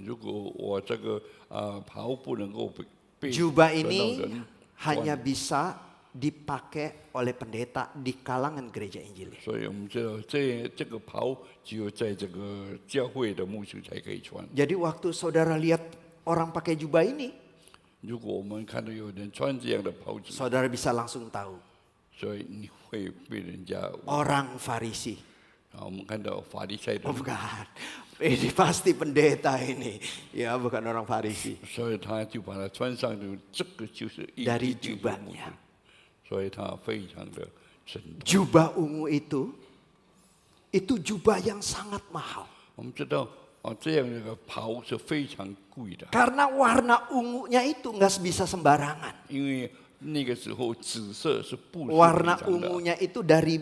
如果我这个袍不能够被 Jubah 传道 ini 人 hanya bisa dipakai oleh pendeta di kalangan gereja Injil. 所以我们知道这个袍只有在这个教会的牧师才可以穿。 Jadi waktu saudara lihat orang pakai jubah ini, 如果我们看到有人穿这样的袍子， saudara bisa langsung tahu 所以你会被人家 orang Farisi. 我们看到法利赛人 Oh，bukan, ini pasti pendeta ini, ya bukan orang Farisi. 所以他就把它穿上的，这个就是一 Dari 定是牧师 jubahnya. 所以他非常的神通。 Jubah ungu itu jubah yang sangat mahal. 我们知道这样的一个袍是非常贵的， Karena warna ungunya itu nggak bisa sembarangan. 因为那个时候紫色是不是 Warna 非常的， ungunya itu dari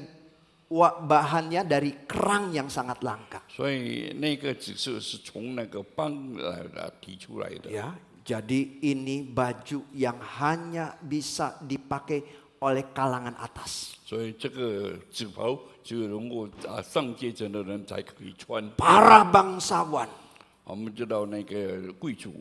bahannya dari kerang yang sangat langka. 所以那个紫色是从那个邦来提出来的。 Ya, jadi ini baju yang hanya bisa dipakai oleh kalangan atas. 所以这个紫袍只有能够上阶层的人才可以穿。 Para bangsawan, 我们知道那个贵族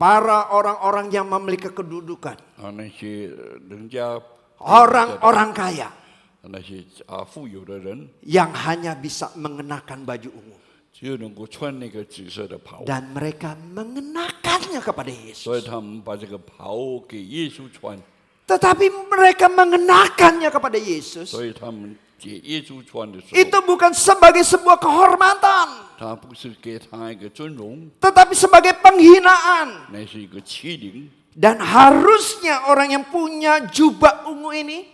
para orang-orang yang memiliki kedudukan, 那些人家 orang-orang kaya 那些富有的人， yang hanya bisa mengenakan baju ungu. 只有能够穿那个紫色的袍， Dan mereka mengenakannya kepada 所以 Yesus. 他们把这个袍给耶稣穿， Tetapi mereka mengenakannya kepada Yesus, 所以他们给耶稣穿的时候， itu bukan sebagai sebuah kehormatan, 他不是给他一个尊荣， tetapi sebagai penghinaan. 那是一个欺凌。 Dan harusnya orang yang punya jubah ungu ini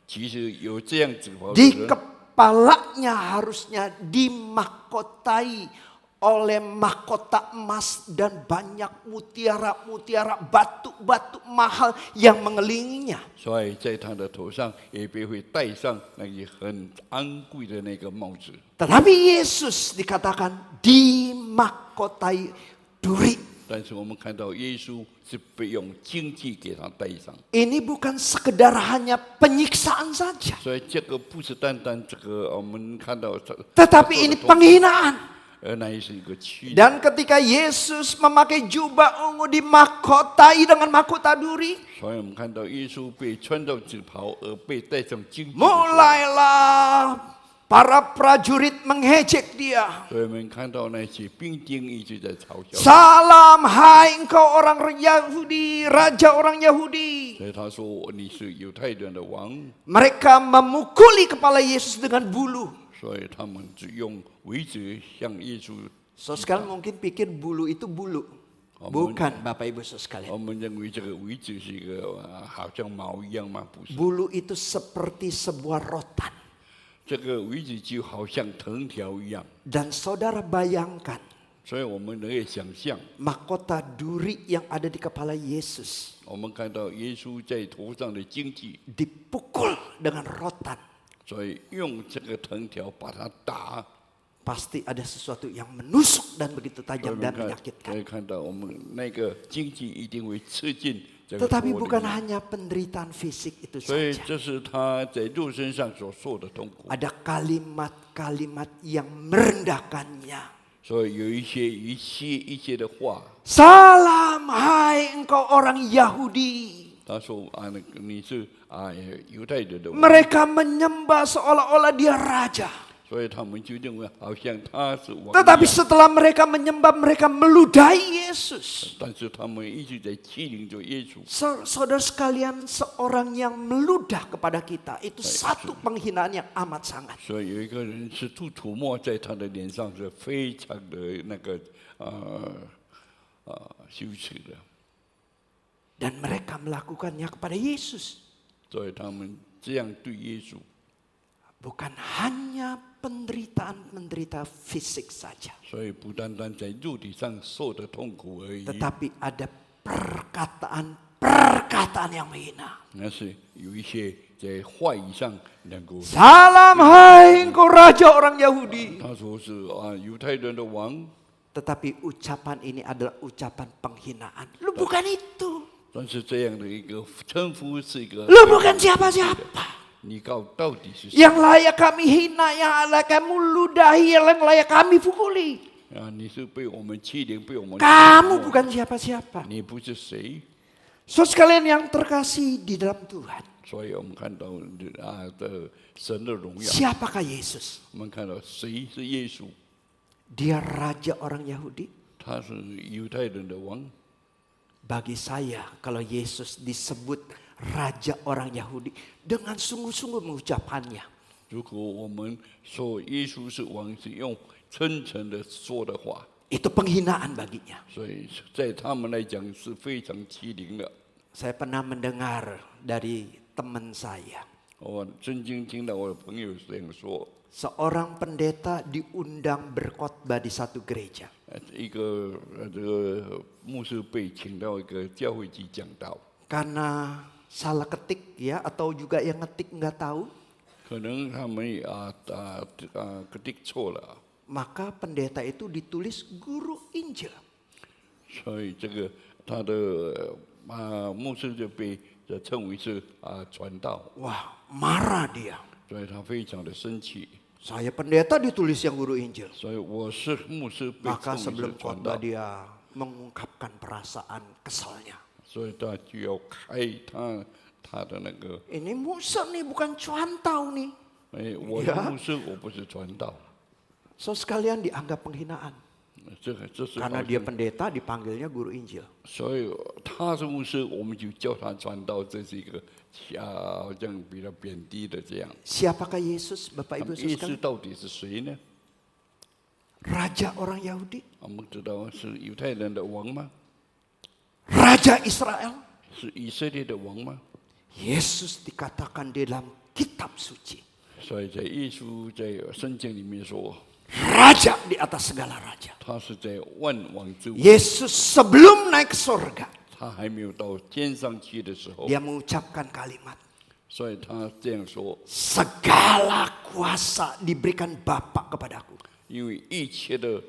其实有这样紫袍的 di 人， kepalanya harusnya dimahkotai oleh mahkota emas dan banyak mutiara-mutiara, batu-batu mahal yang mengelilinginya. 所以在他的头上也必会戴上那个很昂贵的那个帽子。 Tetapi Yesus dikatakan dimahkotai duri. 但是我们看到耶稣是被用荆棘给他戴上， Ini bukan sekedar hanya penyiksaan saja, 所以这个不是单单这个我们看到， tetapi ini penghinaan. 那也是一个欺凌。 Dan ketika Yesus memakai jubah ungu dimahkotai dengan mahkota duri, 所以我们看到耶稣被穿到紫袍而被戴上荆棘的时候， mulailah para prajurit mengejek dia. 所以我们看到那些兵丁一直在嘲笑。 Salam hai engkau orang Yahudi, raja orang Yahudi. 所以他说你是犹太人的王， Mereka memukuli kepala Yesus dengan bulu. 所以他们只用苇子向耶稣。 So sekalian mungkin pikir bulu itu bulu. Bukan Bapak Ibu sekalian. 我们认为这个苇子是一个好像毛一样吗？不是， Bulu itu seperti sebuah rotan. 这个苇子就好像藤条一样。 Dan saudara bayangkan 所以我们能够想象， mahkota duri yang ada di kepala Yesus 我们看到耶稣在头上的荆棘， dipukul dengan rotan. 所以用这个藤条把它打。 Pasti ada sesuatu yang menusuk dan begitu 所以 tajam 我 dan 们可 menyakitkan. 以看到，我们那个荆棘一定会刺进这个 Tetapi 头里 bukan 面。 hanya penderitaan fisik itu 所以 saja. 这是他在肉身上所受的痛苦。 Ada kalimat-kalimat yang merendahkannya. 所以有一些的话， Salam hai engkau orang Yahudi. 他说你是犹太人的王， Mereka menyembah seolah-olah dia raja. 所以他们就认为好像他是王一 Tetapi 样， setelah mereka menyembah, mereka meludahi Yesus. 但是他们一直在欺凌着耶稣。 Saudara sekalian, seorang yang meludah kepada kita itu satu penghinaan yang amat sangat. 所以有一个人是涂抹在他的脸上，是非常的那个羞耻的， Dan mereka melakukannya kepada Yesus. 所以他们这样对耶稣， Bukan hanya penderitaan-penderitaan fisik saja, 所以不单单在肉体上受的痛苦而已， tetapi ada perkataan-perkataan yang menghina. 那是有一些在话语上能够。 Salam hai engkau raja orang Yahudi. 他说是犹太人的王， Tetapi ucapan ini adalah ucapan penghinaan. Lu bukan itu. 但是这样的一个称呼是一个， Lu bukan siapa-siapa. 你到底是谁 Yang layak kami hina, yang layak kami ludahi, yang layak kami pukuli. 你是被我们欺凌，被我们 Kamu bukan siapa-siapa. 你不是谁， So sekalian yang terkasih di dalam Tuhan. 所以我们看到的神的荣耀， Siapakah Yesus? 我们看到谁是耶稣， Dia raja orang Yahudi. 他是犹太人的王。 Bagi saya, kalau Yesus disebut raja orang Yahudi, dengan sungguh-sungguh mengucapannya, 如果我们说耶稣是王，是用真诚的说的话， itu penghinaan baginya. 所以在他们来讲是非常欺凌的。 Saya pernah mendengar dari teman saya, 我曾经听到我的朋友这样说， seorang pendeta diundang berkhotbah di satu gereja. 一个这个牧师被请到一个教会去讲道， Karena salah ketik ya, atau juga yang ngetik nggak tahu, 可能他们ketik 错了， maka pendeta itu ditulis guru Injil. 所以这个他的牧师就被称为是传道， Wah, marah dia. 所以他非常的生气。 Saya pendeta ditulis yang guru Injil. 所以我是牧师被 Maka 称为 sebelum 是传 khotbah 道， dia mengungkapkan perasaan kesalnya. 所以他就要开他的那个， Ini Musa nih, bukan cuantau nih. 我是牧师，我不是传道， So sekalian dianggap penghinaan. 这是 Karena 好 dia 像 pendeta dipanggilnya guru Injil. 所以他是牧师，我们就叫他传道，这是一个好像比较贬低的这样。 Siapakah Yesus, Bapak Ibu 耶稣 sekalian? 到底是谁呢？ Raja orang Yahudi, 我们知道是犹太人的王吗？ Raja Israel. 是以色列的王吗？ Yesus dikatakan di dalam kitab suci, 所以在耶稣在圣经里面说， Raja di atas segala raja. 他是在万王之王， Yesus sebelum naik ke surga, 他还没有到天上去的时候， dia mengucapkan kalimat, 所以他这样说， segala kuasa diberikan Bapa kepadaku, 因为一切的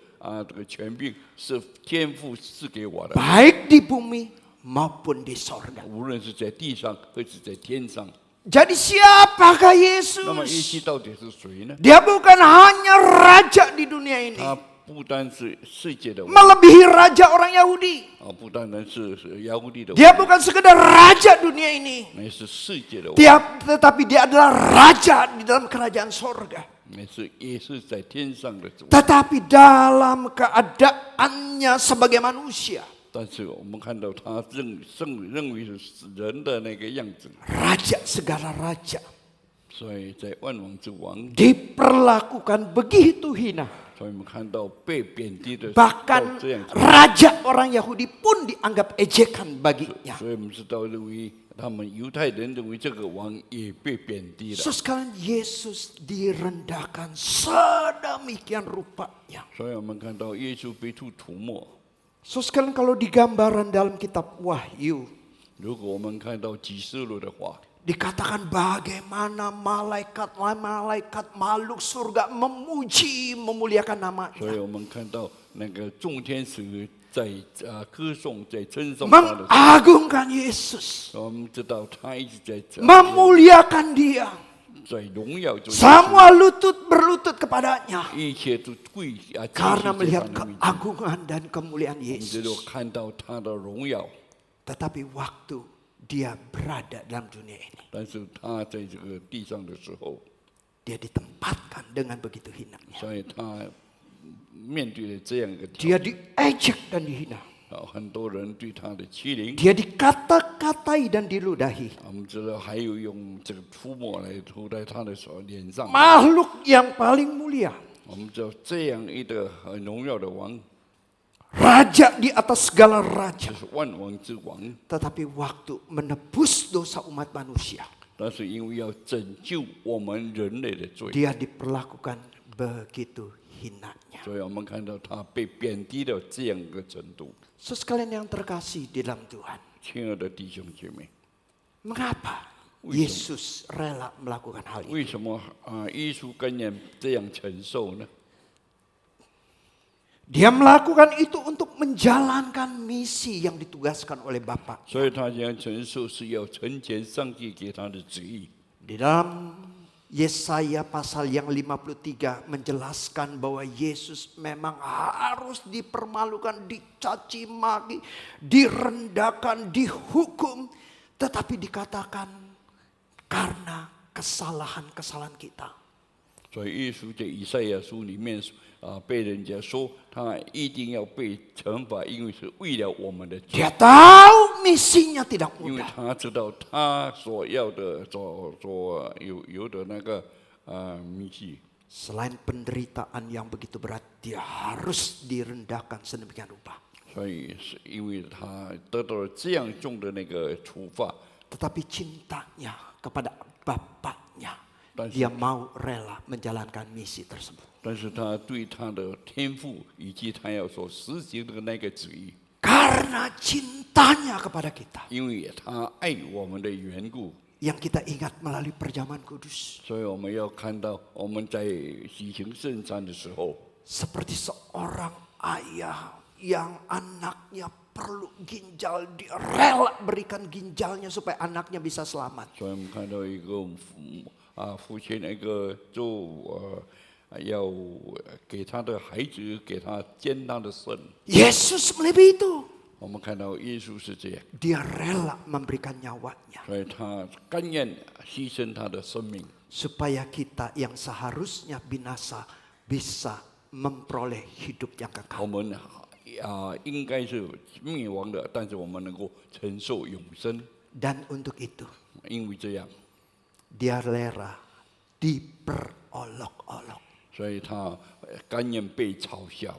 这个权柄是天父赐给我的， baik di bumi maupun di sorga. 无论是在地上或是在天上。 Jadi siapakah 那么耶稣 Yesus? 到底是谁呢？ Dia bukan hanya raja di dunia ini, 他不单是世界的王， melebihi raja orang Yahudi. 不单单是亚古地的王， Dia bukan sekedar raja dunia ini, 那是世界的王， tetapi dia adalah raja di dalam kerajaan sorga. 那是也是在天上的主。 Tetapi dalam keadaannya sebagai manusia, 但是我们看到他认为是人的那个样子， raja segala raja, 所以在万王之王， diperlakukan begitu hina. 所以我们看到被贬低的 Bahkan 这样子， raja orang Yahudi pun dianggap ejekan baginya. 所以我们知道认为他们犹太人认为这个王也被贬低了， So sekalian Yesus direndahkan sedemikian rupanya. 所以我们看到耶稣被涂抹。 So sekalian kalau di gambaran dalam kitab Wahyu, 如果我们看到启示录的话， dikatakan bagaimana malaikat makhluk surga memuji, memuliakan 所以 namanya. 我们看到那个众天使在歌颂，在称颂他的时候， Mengagungkan Yesus, 我们知道他一直在 memuliakan dia. 在荣耀中， Semua lutut berlutut berlutut kepadanya. 一切都跪啊，屈 Karena 膝在 melihat 他的面前。 keagungan dan kemuliaan 我们只有 Yesus. 看到他的荣耀， Tetapi waktu dia berada dalam dunia ini, 但是他在这个地上的时候， dia ditempatkan dengan begitu hinanya. 所以他面对了这样一个挑 Dia diejek dan dihina. 很多人对他的欺凌， Dia dikata-katai dan diludahi. 我们知道还有用这个涂抹来涂在他的脸上。 Makhluk yang paling mulia, 我们知道这样一个很荣耀的王， raja di atas segala 就 raja. 是万王之王， Tetapi waktu menebus dosa umat manusia, 但是因为要拯救我们人类的罪， dia diperlakukan begitu hinanya. 所以我们看到他被贬低到这样一个程度。 Saudara sekalian yang terkasih di dalam Tuhan, 亲爱的弟兄姐妹， mengapa Yesus rela melakukan hal ini? 为什么耶稣甘愿这样承受呢？ Dia melakukan itu untuk menjalankan misi yang ditugaskan oleh Bapa. 所以他这样承受是要成全上帝给他的旨意。 Di dalam Yesaya pasal yang 53 menjelaskan bahwa Yesus memang harus dipermalukan, dicaci maki, direndahkan, dihukum. Tetapi dikatakan karena kesalahan-kesalahan kita. 所以耶稣在以赛亚书里面被人家说他一定要被惩罚，因为是为了我们的罪， Dia tahu misinya tidak 因为 mudah. 他知道他所要的有的那个秘籍。 Selain penderitaan yang begitu berat, dia harus direndahkan sedemikian rupa. 所以是因为他得到了这样重的那个处罚， Tetapi cintanya kepada Bapaknya, 但是 dia mau rela menjalankan misi tersebut. 但是他对他的天赋以及他要所实行的那个旨意， Karena cintanya kepada kita, 因为他爱我们的缘故， yang kita ingat melalui perjamuan kudus, 所以我们要看到我们在举行圣餐的时候， seperti seorang ayah yang anaknya perlu ginjal, dia rela berikan ginjalnya supaya anaknya bisa selamat. 所以我们看到一个父亲那个要给他的孩子给他健康的肾， Yesus melebihi itu. 我们看到耶稣是这样， Dia rela memberikan nyawanya 所以他甘愿牺牲他的生命， supaya kita yang seharusnya binasa bisa memperoleh hidup yang 我 kekal. 们应该是灭亡的，但是我们能够承受永生， Dan untuk itu 因为这样， dia rela diperolok-olok. 所以他甘愿被嘲笑。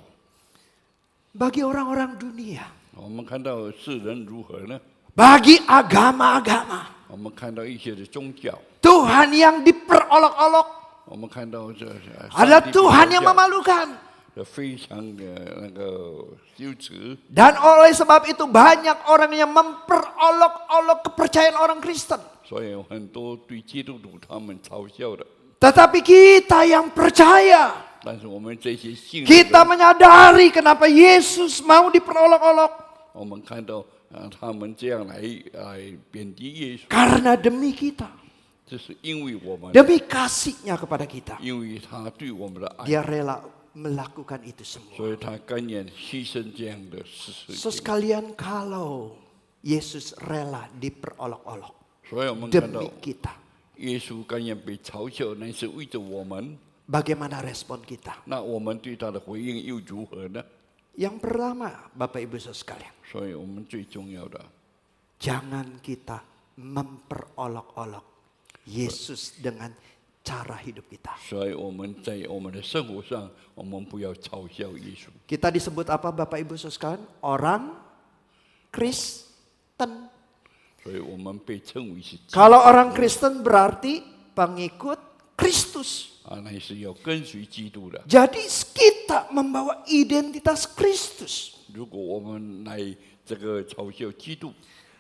Bagi orang-orang dunia, 我们看到世人如何呢？ bagi agama-agama, 我们看到一些的宗教， Tuhan yang diperolok-olok 我们看到这 adalah Tuhan yang memalukan. 非常的那个羞耻， Dan oleh sebab itu banyak orang yang memperolok-olok kepercayaan orang Kristen. 所以有很多对基督徒他们嘲笑的。 Tetapi kita yang percaya, 但是我们这些信的 kita 人， menyadari kenapa Yesus mau diperolok-olok. 我们看到他们这样来贬低耶稣， Karena demi kita, 这是因为我们， demi kasihnya kepada kita, 因为他对我们的爱， dia rela melakukan itu semua. 所以他甘愿牺牲这样的事 So 情。 sekalian kalau Yesus rela diperolok-olok 所以我们看到 demi kita, 耶稣甘愿被嘲笑，那是为着我们。 bagaimana respon kita? 那我们对他的回应又如何呢？ Yang pertama, Bapak Ibu Saudara sekalian, 所以我们最重要的， jangan kita memperolok-olok Yesus dengan cara hidup kita. 所以我们在我们的生活上，我们不要嘲笑耶稣。 Kita disebut apa Bapak Ibu Saudara sekalian? Orang Kristen. 所以我们被称为是 Kalau orang Kristen berarti pengikut Kristus. 那是要跟随基督的。 Jadi kita membawa identitas Kristus. 如果我们来这个嘲笑基督，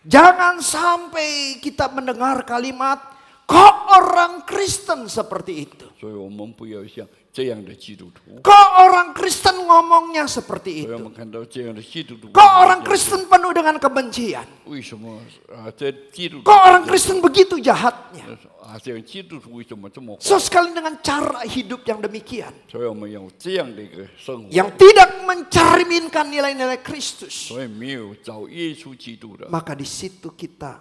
Jangan sampai kita mendengar kalimat Kok orang Kristen seperti itu? 所以我们不要像这样的基督徒。 Kok orang Kristen ngomongnya seperti 所以我 itu? 们看到这样的基督徒， Kok orang Kristen penuh dengan kebencian? 为什么这基督徒 Kok orang Kristen begitu jahatnya? 这样基督徒为什么这么坏？ So sekali dengan cara hidup yang demikian, 所以我们有这样的一个生活， yang tidak mencerminkan nilai-nilai Kristus, 所以没有找耶稣基督的， maka di situ kita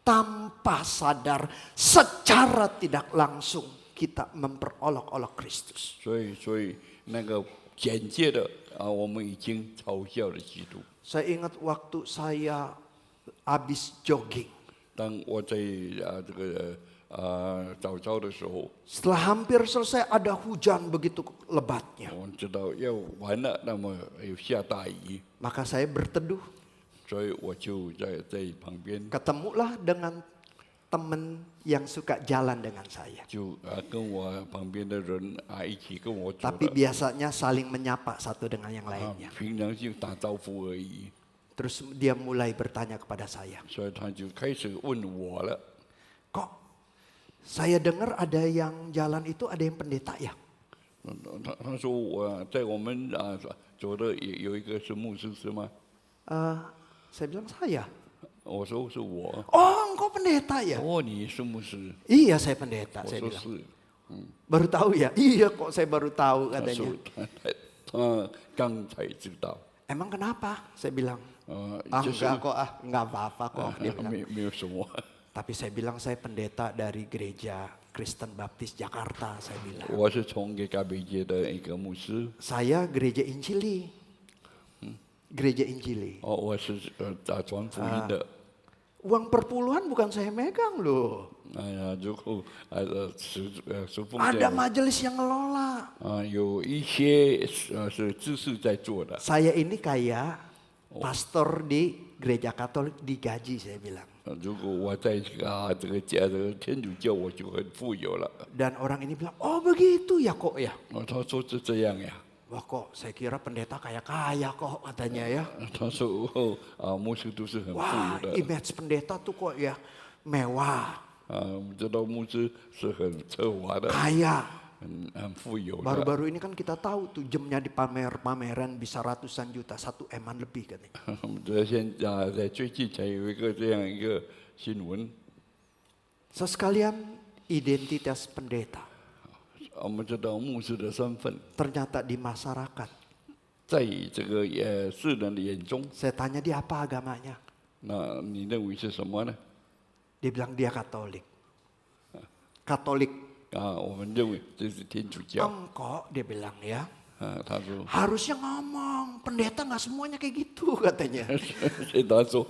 tanpa sadar, secara tidak langsung kita memperolok-olok Kristus. 所以那个简介的我们已经嘲笑了基督。 Saya ingat waktu saya habis jogging, 当我在这个早朝的时候， setelah hampir selesai ada hujan begitu lebatnya, 我知道要完了，那么有下大雨， maka saya berteduh, 所以我就在旁边 ketemulah dengan teman yang suka jalan dengan saya. 就跟我旁边的人一起跟我走 Tapi 的， biasanya saling menyapa satu dengan yang lainnya. 平常就打招呼而已， Terus dia mulai bertanya kepada saya, 所以他就开始问我了。 kok saya dengar ada yang jalan itu ada yang pendeta ya? 他说我们走的有一个是牧师是吗？ Saya bilang saya. 我说是我。 Oh, engkau pendeta ya? 哦，你是牧师？ Iya, saya pendeta. 我 Saya 说 bilang. 是。 Baru tahu ya? Iya, kok saya baru tahu 他 katanya. 说他刚才知道。 Emang kenapa? Saya bilang. 就是 Enggak kok, enggak apa-apa kok. Dia bilang. 没有什么。 Tapi saya bilang saya pendeta dari gereja Kristen Baptis Jakarta. Saya bilang. 我是从给咖啡街的一个牧师。 Saya gereja Injili. Gereja Injili. 哦，我是传福音的。 Uang perpuluhan bukan saya megang loh. 哎呀，如果是奉 Ada 献 majelis yang ngelola. 有一些是知识在做的。 Saya ini kayak pastor di gereja Katolik digaji, saya bilang. 如果我在这个天主教，我就很富有了。 Dan orang ini bilang, oh begitu ya kok ya. 他说是这样呀。 Wah kok saya kira pendeta kaya-kaya kok katanya ya. 他说牧师都是很富 Wah 有的。 image pendeta tuh kok ya mewah, 我们知道牧师是很奢华的， kaya. 很富有的。 Baru-baru ini kan kita tahu tuh jamnya di pameran bisa ratusan juta, 1 M-an lebih katanya. 我们在最近才有一个这样一个新闻。 So sekalian identitas pendeta 我们知道牧师的身份， ternyata di masyarakat. 在这个世人的眼中， Saya tanya dia apa agamanya? 那你认为是什么呢？ Dia bilang dia Katolik. Katolik. 我们认为这是天主教。 Engkau dia bilang ya. 他说， Harusnya ngomong, pendeta nggak semuanya kayak gitu katanya. 他说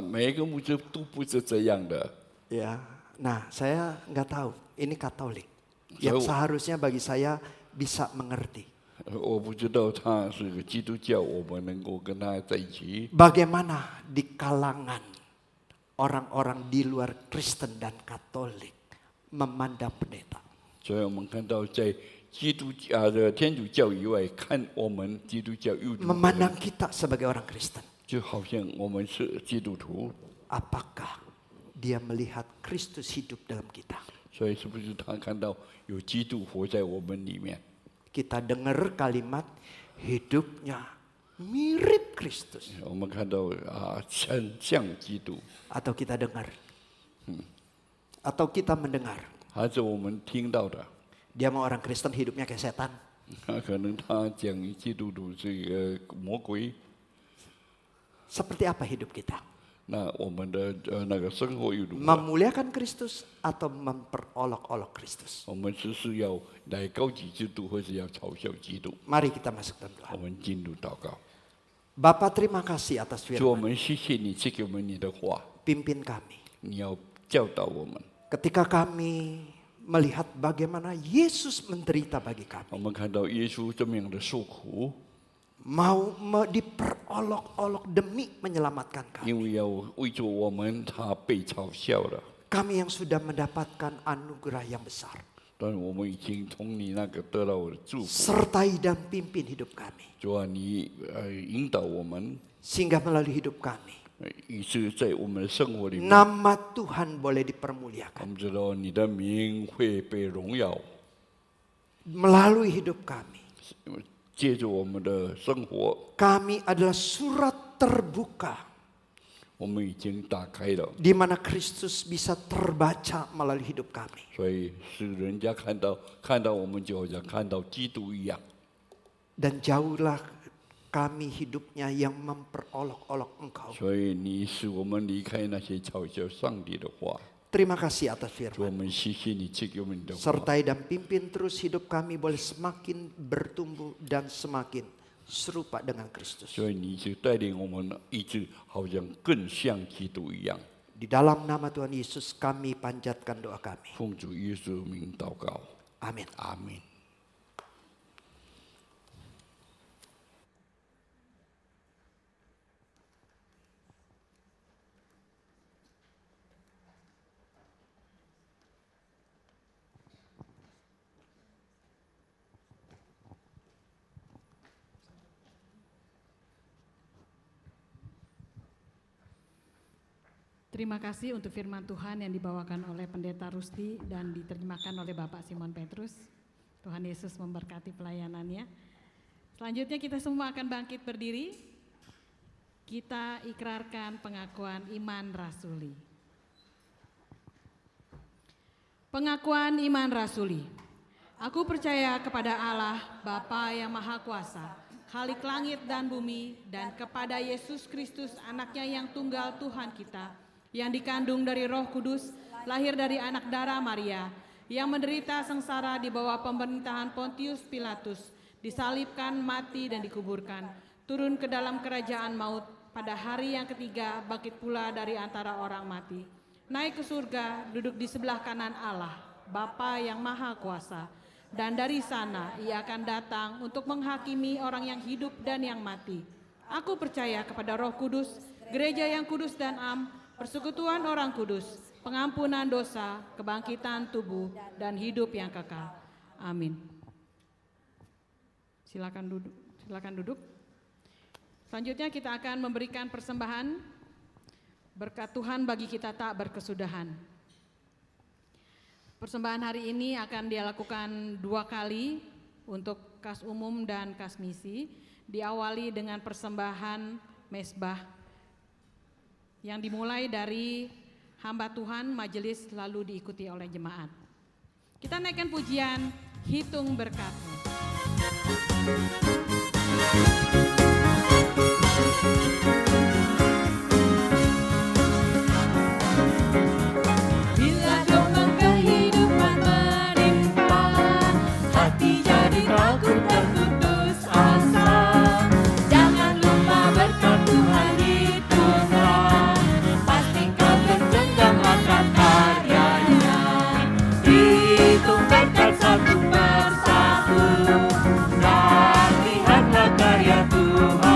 每一个牧师都不是这样的。 Ya, nah saya nggak tahu. Ini Katolik yang seharusnya bagi saya bisa mengerti. 我不知道他是个基督教，我们能够跟他在一起。 Bagaimana di kalangan orang-orang di luar Kristen dan Katolik memandang pendeta? 所以我们看到在基督的天主教以外，看我们基督教又 Memandang kita sebagai orang Kristen. 就好像我们是基督徒， Apakah dia melihat Kristus hidup dalam kita? 所以是不是他看到有基督活在我们里面？ Kita dengar kalimat hidupnya mirip Kristus. 我们看到很像基督， Atau kita dengar. Atau kita mendengar. 还是我们听到的？ Dia mau orang Kristen hidupnya kayak setan. 可能他讲基督徒是一个魔鬼， Seperti apa hidup kita? 那我们的那个生活又如何？ Memuliakan Kristus atau memperolok-olok Kristus? 我们是要来高举基督，或是要嘲笑基督？ Mari kita masuk dalam 我 Tuhan. 们进入祷告。 Bapa terima kasih atas 主，我 firman. 们谢谢你赐给我们你的话， Pimpin kami. 你要教导我们。 Ketika kami melihat bagaimana Yesus menderita bagi kami. 我们看到耶稣这么样的受苦， Mau diperolok-olok demi menyelamatkan kami. 因为要为着我们，他被嘲笑了。 Kami yang sudah mendapatkan anugerah yang besar. 但我们已经从你那个得到我的祝福。 Sertai dan pimpin hidup kami. 主啊，你引导我们， Sehingga melalui hidup kami. 以致在我们的生活里面， nama Tuhan boleh 我 dipermuliakan 们知道你的名会被荣耀， melalui hidup kami. 借着我们的生活， Kami adalah surat terbuka 我们已经打开了， di mana Kristus bisa terbaca melalui hidup kami. 所以使人家看到我们就好像看到基督一样。 Dan jauhlah kami hidupnya yang memperolok-olok Engkau. 所以你使我们离开那些嘲笑上帝的话。 Terima kasih atas 主，我 firman. 们谢谢你赐给我们的话， Sertai dan pimpin terus hidup kami boleh semakin bertumbuh dan semakin serupa dengan Kristus. 所以你就带领我们一直好像更像基督一样。 Di dalam nama Tuhan Yesus kami panjatkan doa kami. 奉主耶稣名祷告， Amin. 阿门。 Terima kasih untuk firman Tuhan yang dibawakan oleh Pendeta Rusdi dan diterjemahkan oleh Bapak Simon Petrus. Tuhan Yesus memberkati pelayanannya. Selanjutnya kita semua akan bangkit berdiri. Kita ikrarkan pengakuan iman rasuli. Pengakuan iman rasuli. Aku percaya kepada Allah, Bapa yang Maha Kuasa, Khalik langit dan bumi, dan kepada Yesus Kristus, anaknya yang tunggal Tuhan kita, yang dikandung dari Roh Kudus, lahir dari anak darah Maria, yang menderita sengsara di bawah pemerintahan Pontius Pilatus, disalibkan, mati dan dikuburkan, turun ke dalam kerajaan maut, pada hari yang ketiga bangkit pula dari antara orang mati, naik ke surga, duduk di sebelah kanan Allah, Bapa yang Maha Kuasa, dan dari sana ia akan datang untuk menghakimi orang yang hidup dan yang mati. Aku percaya kepada Roh Kudus, gereja yang kudus dan am, persekutuan orang kudus, pengampunan dosa, kebangkitan tubuh, dan hidup yang kekal. Amin. Silakan duduk. Selanjutnya kita akan memberikan persembahan berkat Tuhan bagi kita tak berkesudahan. Persembahan hari ini akan dilakukan 2 kali untuk kas umum dan kas misi. Diawali dengan persembahan mesbah yang dimulai dari hamba Tuhan, majelis, lalu diikuti oleh jemaat. Kita naikkan pujian, hitung berkat-Mu. Bila gelombang kehidupan menimpa, hati jadi takut terputus asa. Jangan lupa berkat Tuhan hitunglah, pasti kau tergenggam akan karyanya. Hitung berkat satu persatu, dan lihatlah karya Tuhan.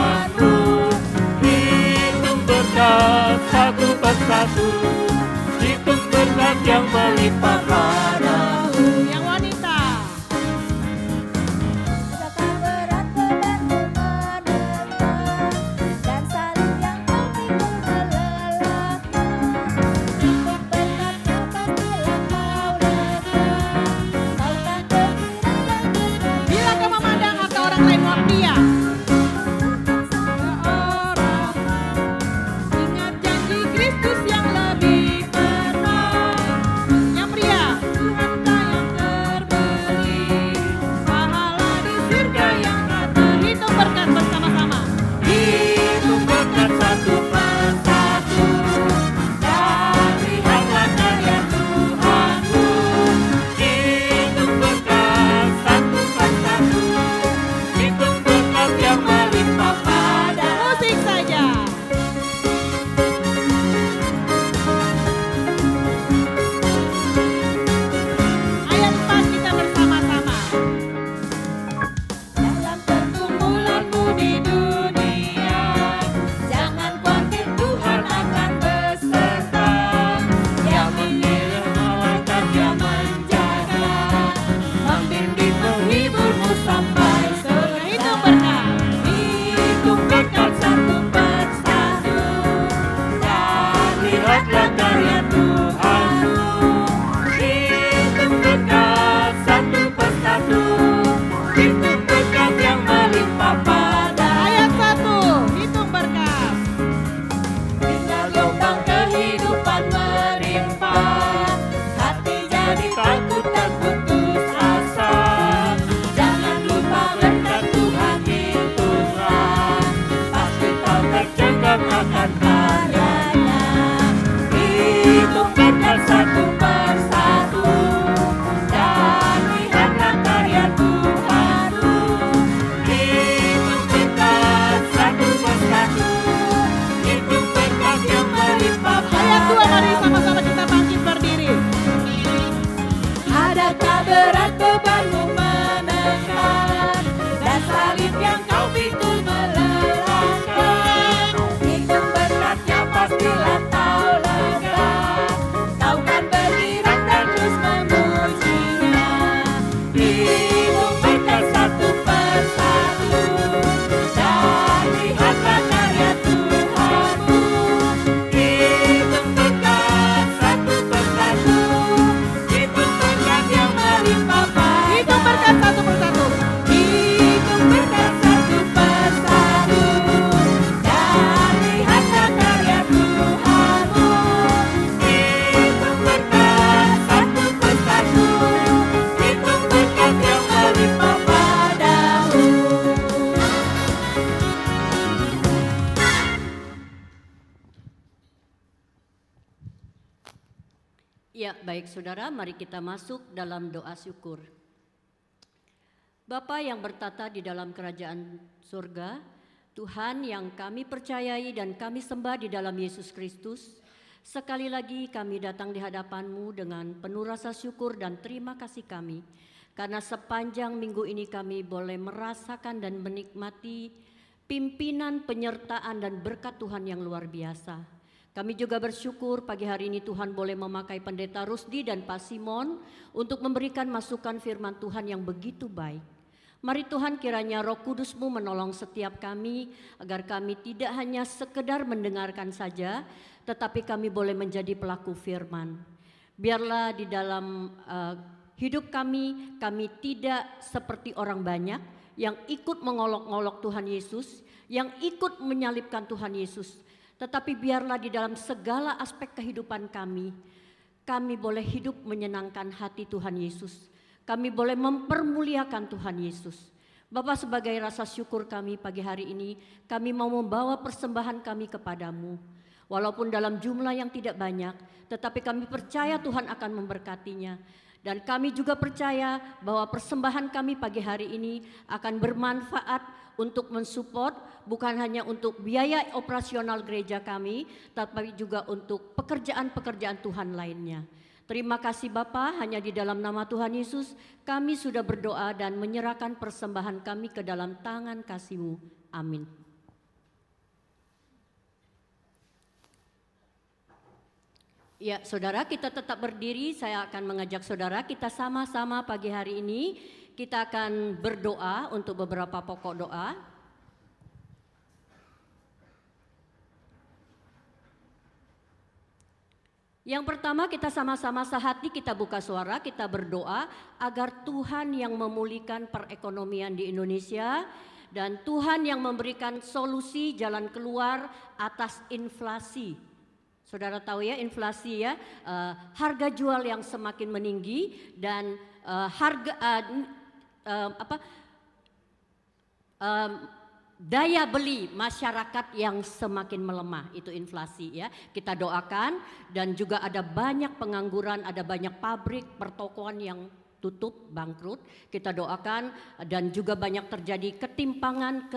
hidup berkat satu persatu, dan lihatlah karya Tuhanmu. Hidup berkat satu persatu, hidup berkat yang melimpah padamu. Hidup berkat satu persatu. Hidup berkat satu persatu, dan lihatlah karya Tuhanmu. Hidup berkat satu persatu, hidup berkat yang melimpah padamu. Ya, baik saudara, mari kita masuk dalam doa syukur. Bapa yang bertata di dalam kerajaan surga, Tuhan yang kami percayai dan kami sembah di dalam Yesus Kristus, sekali lagi kami datang di hadapan-Mu dengan penuh rasa syukur dan terima kasih kami, karena sepanjang minggu ini kami boleh merasakan dan menikmati pimpinan, penyertaan dan berkat Tuhan yang luar biasa. Kami juga bersyukur pagi hari ini Tuhan boleh memakai Pendeta Rusdi dan Pak Simon untuk memberikan masukan firman Tuhan yang begitu baik. Mari Tuhan kiranya Roh Kudus-Mu menolong setiap kami agar kami tidak hanya sekedar mendengarkan saja, tetapi kami boleh menjadi pelaku firman. Biarlah di dalam hidup kami tidak seperti orang banyak yang ikut mengolok-olok Tuhan Yesus, yang ikut menyalibkan Tuhan Yesus. Tetapi biarlah di dalam segala aspek kehidupan kami boleh hidup menyenangkan hati Tuhan Yesus. Kami boleh mempermuliakan Tuhan Yesus. Bapa, sebagai rasa syukur kami pagi hari ini, kami mau membawa persembahan kami kepadamu. Walaupun dalam jumlah yang tidak banyak, tetapi kami percaya Tuhan akan memberkatinya. Dan kami juga percaya bahwa persembahan kami pagi hari ini akan bermanfaat untuk mensupport bukan hanya untuk biaya operasional gereja kami, tapi juga untuk pekerjaan-pekerjaan Tuhan lainnya. Terima kasih Bapa, hanya di dalam nama Tuhan Yesus kami sudah berdoa dan menyerahkan persembahan kami ke dalam tangan kasih-Mu. Amin. Ya, saudara, kita tetap berdiri. Saya akan mengajak saudara kita sama-sama pagi hari ini kita akan berdoa untuk beberapa pokok doa. Yang pertama, kita sama-sama sehati, kita buka suara, kita berdoa agar Tuhan yang memulihkan perekonomian di Indonesia dan Tuhan yang memberikan solusi jalan keluar atas inflasi. Saudara tahu ya, inflasi ya, harga jual yang semakin meninggi dan daya beli masyarakat yang semakin melemah, itu inflasi ya. Kita doakan, dan juga ada banyak pengangguran, ada banyak pabrik, pertokoan yang tutup, bangkrut. Kita doakan, dan juga banyak terjadi ketimpangan,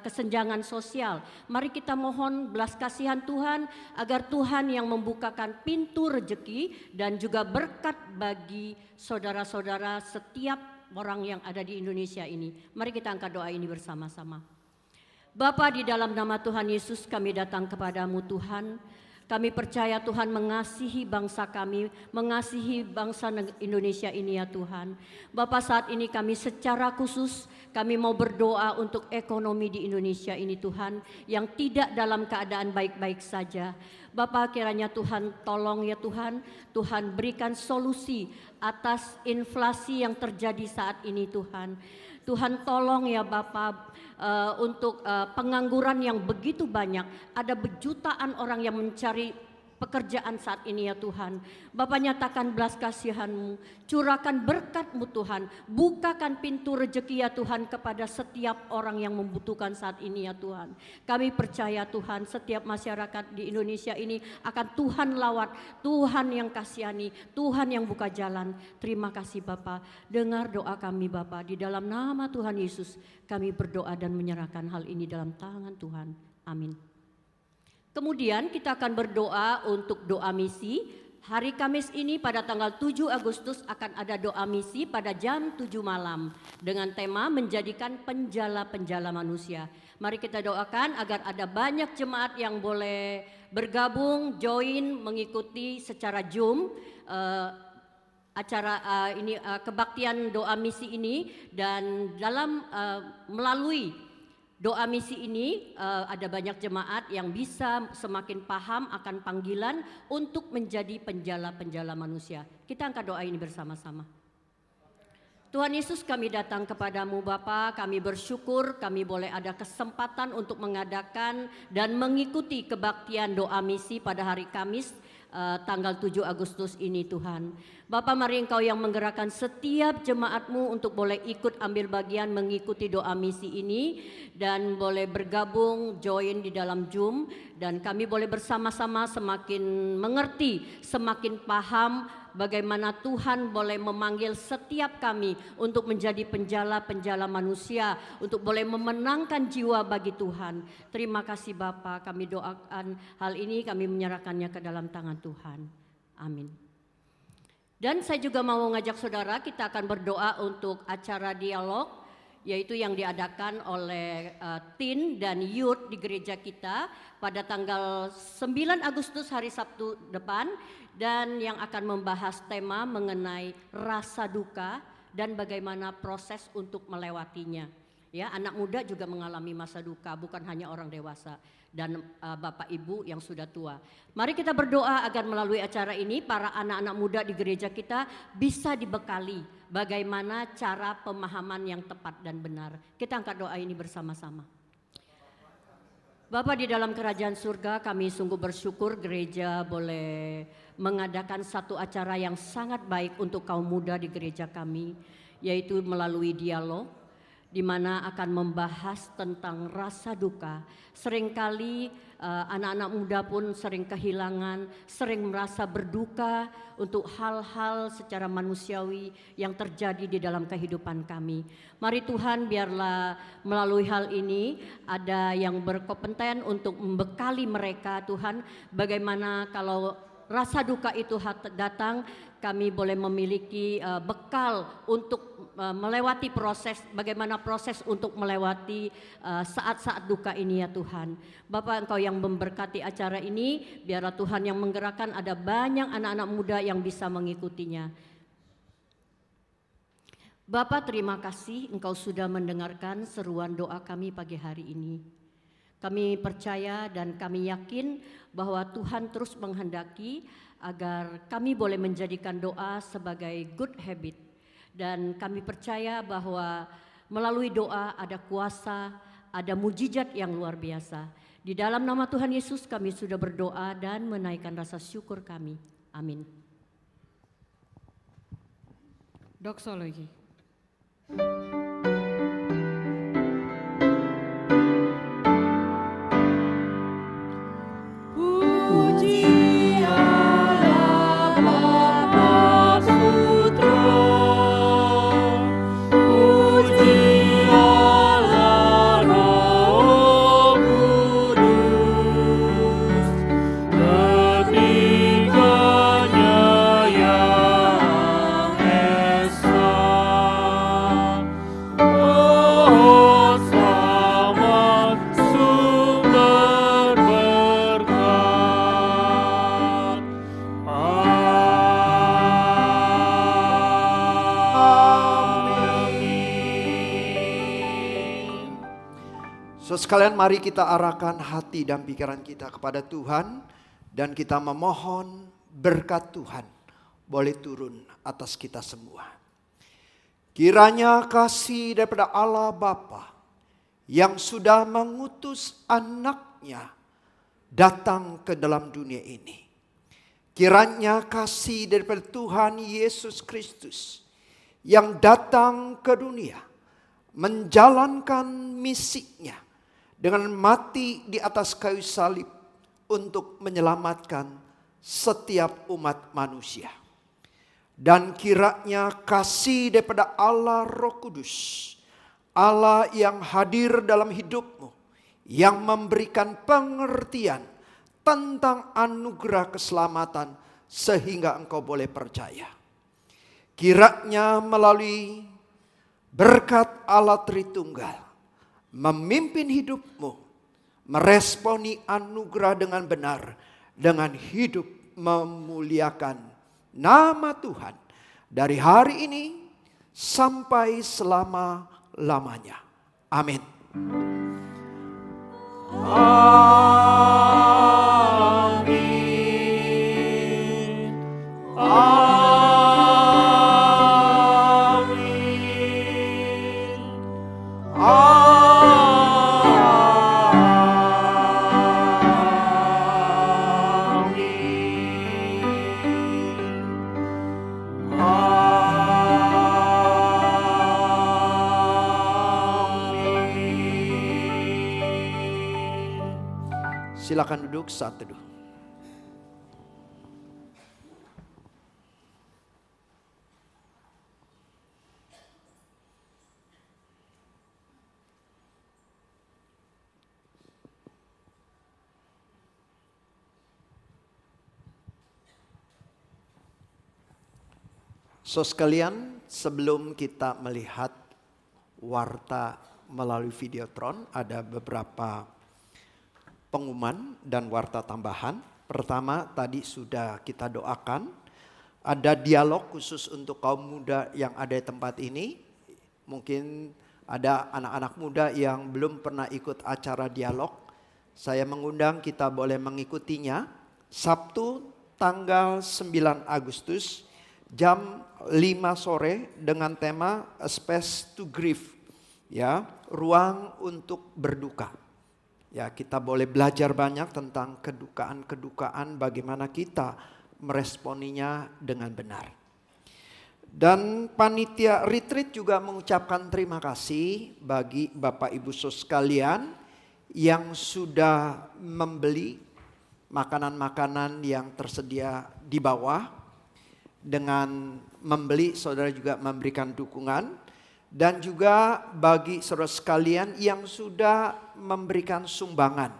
kesenjangan sosial. Mari kita mohon belas kasihan Tuhan agar Tuhan yang membukakan pintu rejeki dan juga berkat bagi saudara-saudara setiap orang yang ada di Indonesia ini. Mari kita angkat doa ini bersama-sama. Bapa, di dalam nama Tuhan Yesus kami datang kepadamu Tuhan. Kami percaya Tuhan mengasihi bangsa kami, mengasihi bangsa Indonesia ini ya Tuhan. Bapa, saat ini kami secara khusus kami mau berdoa untuk ekonomi di Indonesia ini Tuhan, yang tidak dalam keadaan baik-baik saja. Bapa, kiranya Tuhan tolong ya Tuhan, Tuhan berikan solusi atas inflasi yang terjadi saat ini Tuhan. Tuhan tolong ya Bapa, untuk pengangguran yang begitu banyak, ada berjutaan orang yang mencari pekerjaan saat ini ya Tuhan. Bapa, nyatakan belas kasihan-Mu, curahkan berkat-Mu Tuhan, bukakan pintu rezeki ya Tuhan kepada setiap orang yang membutuhkan saat ini ya Tuhan. Kami percaya Tuhan, setiap masyarakat di Indonesia ini akan Tuhan lawat, Tuhan yang kasihani, Tuhan yang buka jalan. Terima kasih Bapa, dengar doa kami Bapa, di dalam nama Tuhan Yesus kami berdoa dan menyerahkan hal ini dalam tangan Tuhan. Amin. Kemudian kita akan berdoa untuk doa misi. Hari Kamis ini pada tanggal 7 Agustus akan ada doa misi pada jam 7 malam dengan tema menjadikan penjala-penjala manusia. Mari kita doakan agar ada banyak jemaat yang boleh bergabung, join, mengikuti secara Zoom. acara kebaktian doa misi ini, dan dalam melalui doa misi ini ada banyak jemaat yang bisa semakin paham akan panggilan untuk menjadi penjala-penjala manusia. Kita angkat doa ini bersama-sama. Tuhan Yesus, kami datang kepadamu Bapa, kami bersyukur kami boleh ada kesempatan untuk mengadakan dan mengikuti kebaktian doa misi pada hari Kamis tanggal 7 Agustus ini Tuhan. Bapa, mari Engkau yang menggerakkan setiap jemaat-Mu untuk boleh ikut ambil bagian mengikuti doa misi ini dan boleh bergabung join di dalam Zoom, dan kami boleh bersama-sama semakin mengerti, semakin paham bagaimana Tuhan boleh memanggil setiap kami untuk menjadi penjala-penjala manusia, untuk boleh memenangkan jiwa bagi Tuhan. Terima kasih Bapa, kami doakan hal ini, kami menyerahkannya ke dalam tangan Tuhan. Amin. Dan saya juga mau mengajak saudara, kita akan berdoa untuk acara dialog, yaitu yang diadakan oleh teen dan youth di gereja kita pada tanggal 9 Agustus hari Sabtu depan, dan yang akan membahas tema mengenai rasa duka dan bagaimana proses untuk melewatinya. Ya, anak muda juga mengalami masa duka, bukan hanya orang dewasa dan Bapak Ibu yang sudah tua. Mari kita berdoa agar melalui acara ini para anak-anak muda di gereja kita bisa dibekali bagaimana cara pemahaman yang tepat dan benar. Kita angkat doa ini bersama-sama. Bapa di dalam kerajaan surga, kami sungguh bersyukur gereja boleh mengadakan satu acara yang sangat baik untuk kaum muda di gereja kami, yaitu melalui dialog, di mana akan membahas tentang rasa duka. Seringkali anak-anak muda pun sering kehilangan, sering merasa berduka untuk hal-hal secara manusiawi yang terjadi di dalam kehidupan kami. Mari Tuhan, biarlah melalui hal ini ada yang berkompeten untuk membekali mereka Tuhan, bagaimana kalau rasa duka itu datang, kami boleh memiliki bekal untuk melewati proses, bagaimana proses untuk melewati saat-saat duka ini ya Tuhan. Bapak, Engkau yang memberkati acara ini, biarlah Tuhan yang menggerakkan ada banyak anak-anak muda yang bisa mengikutinya. Bapak, terima kasih Engkau sudah mendengarkan seruan doa kami pagi hari ini. Kami percaya dan kami yakin bahwa Tuhan terus menghendaki agar kami boleh menjadikan doa sebagai good habit. Dan kami percaya bahwa melalui doa ada kuasa, ada mujizat yang luar biasa. Di dalam nama Tuhan Yesus kami sudah berdoa dan menaikkan rasa syukur kami. Amin. Doksologi. Sekalian mari kita arahkan hati dan pikiran kita kepada Tuhan dan kita memohon berkat Tuhan boleh turun atas kita semua. Kiranya kasih daripada Allah Bapa yang sudah mengutus anaknya datang ke dalam dunia ini. Kiranya kasih daripada Tuhan Yesus Kristus yang datang ke dunia menjalankan misinya dengan mati di atas kayu salib untuk menyelamatkan setiap umat manusia. Dan kiranya kasih daripada Allah Roh Kudus, Allah yang hadir dalam hidupmu, yang memberikan pengertian tentang anugerah keselamatan sehingga engkau boleh percaya. Kiranya melalui berkat Allah Tritunggal memimpin hidupmu, meresponi anugerah dengan benar, dengan hidup memuliakan nama Tuhan dari hari ini sampai selama-lamanya. Amin. Amin. Amin. Silakan duduk saat teduh. So sekalian, sebelum kita melihat warta melalui Videotron, ada beberapa pengumuman dan warta tambahan. Pertama, tadi sudah kita doakan, ada dialog khusus untuk kaum muda yang ada di tempat ini. Mungkin ada anak-anak muda yang belum pernah ikut acara dialog. Saya mengundang kita boleh mengikutinya. Sabtu tanggal 9 Agustus jam 5 sore dengan tema A Space to Grieve. Ya, ruang untuk berduka. Ya, kita boleh belajar banyak tentang kedukaan-kedukaan, bagaimana kita meresponinya dengan benar. Dan panitia retreat juga mengucapkan terima kasih bagi Bapak Ibu Saudara sekalian yang sudah membeli makanan-makanan yang tersedia di bawah. Dengan membeli, saudara juga memberikan dukungan. Dan juga bagi saudara sekalian yang sudah memberikan sumbangan,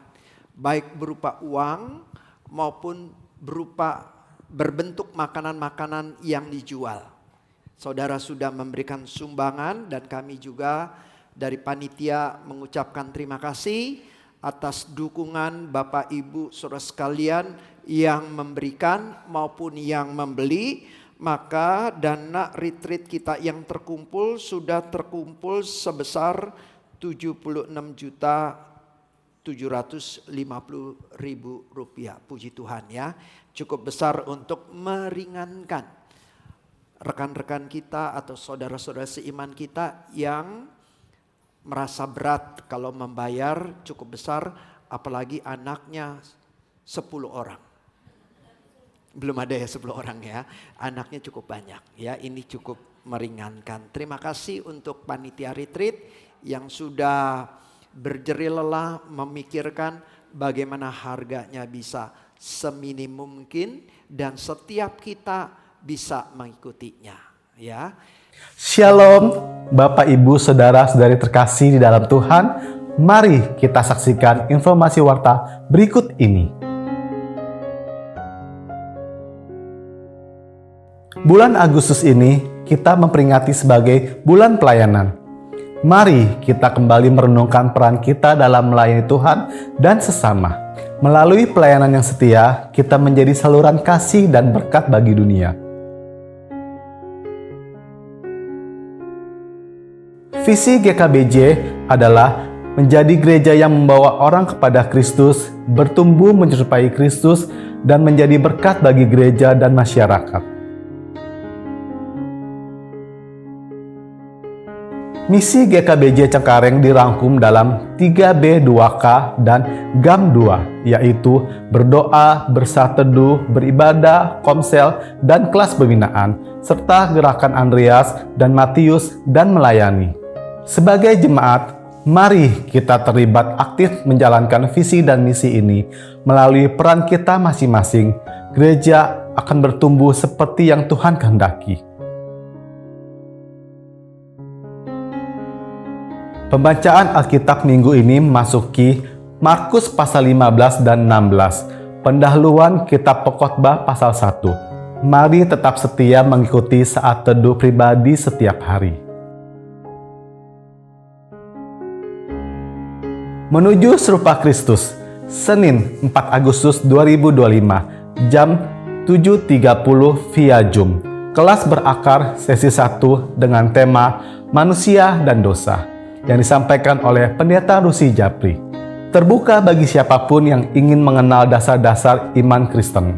baik berupa uang maupun berupa berbentuk makanan-makanan yang dijual. Saudara sudah memberikan sumbangan dan kami juga dari panitia mengucapkan terima kasih atas dukungan Bapak Ibu saudara sekalian yang memberikan maupun yang membeli. Maka dana retreat kita yang terkumpul sudah terkumpul sebesar 76.750.000 rupiah. Puji Tuhan ya, cukup besar untuk meringankan rekan-rekan kita atau saudara-saudara seiman kita yang merasa berat kalau membayar cukup besar, apalagi anaknya 10 orang. Belum ada ya 10 orang ya, anaknya cukup banyak ya, ini cukup meringankan. Terima kasih untuk panitia retreat yang sudah berjerih lelah memikirkan bagaimana harganya bisa seminim mungkin dan setiap kita bisa mengikutinya ya. Shalom Bapak Ibu Saudara-saudari terkasih di dalam Tuhan. Mari kita saksikan informasi warta berikut ini. Bulan Agustus ini kita memperingati sebagai bulan pelayanan. Mari kita kembali merenungkan peran kita dalam melayani Tuhan dan sesama. Melalui pelayanan yang setia, kita menjadi saluran kasih dan berkat bagi dunia. Visi GKBJ adalah menjadi gereja yang membawa orang kepada Kristus, bertumbuh menyerupai Kristus, dan menjadi berkat bagi gereja dan masyarakat. Misi GKBJ Cengkareng dirangkum dalam 3B2K dan GAM 2, yaitu berdoa, bersah teduh, beribadah, komsel, dan kelas pembinaan, serta gerakan Andreas dan Matius dan melayani. Sebagai jemaat, mari kita terlibat aktif menjalankan visi dan misi ini. Melalui peran kita masing-masing, gereja akan bertumbuh seperti yang Tuhan kehendaki. Pembacaan Alkitab minggu ini memasuki Markus pasal 15 dan 16. Pendahuluan kitab Pengkhotbah pasal 1. Mari tetap setia mengikuti saat teduh pribadi setiap hari. Menuju serupa Kristus, Senin 4 Agustus 2025, jam 7.30 via Zoom. Kelas Berakar sesi 1 dengan tema Manusia dan Dosa yang disampaikan oleh Pendeta Rusi Japri. Terbuka bagi siapapun yang ingin mengenal dasar-dasar iman Kristen.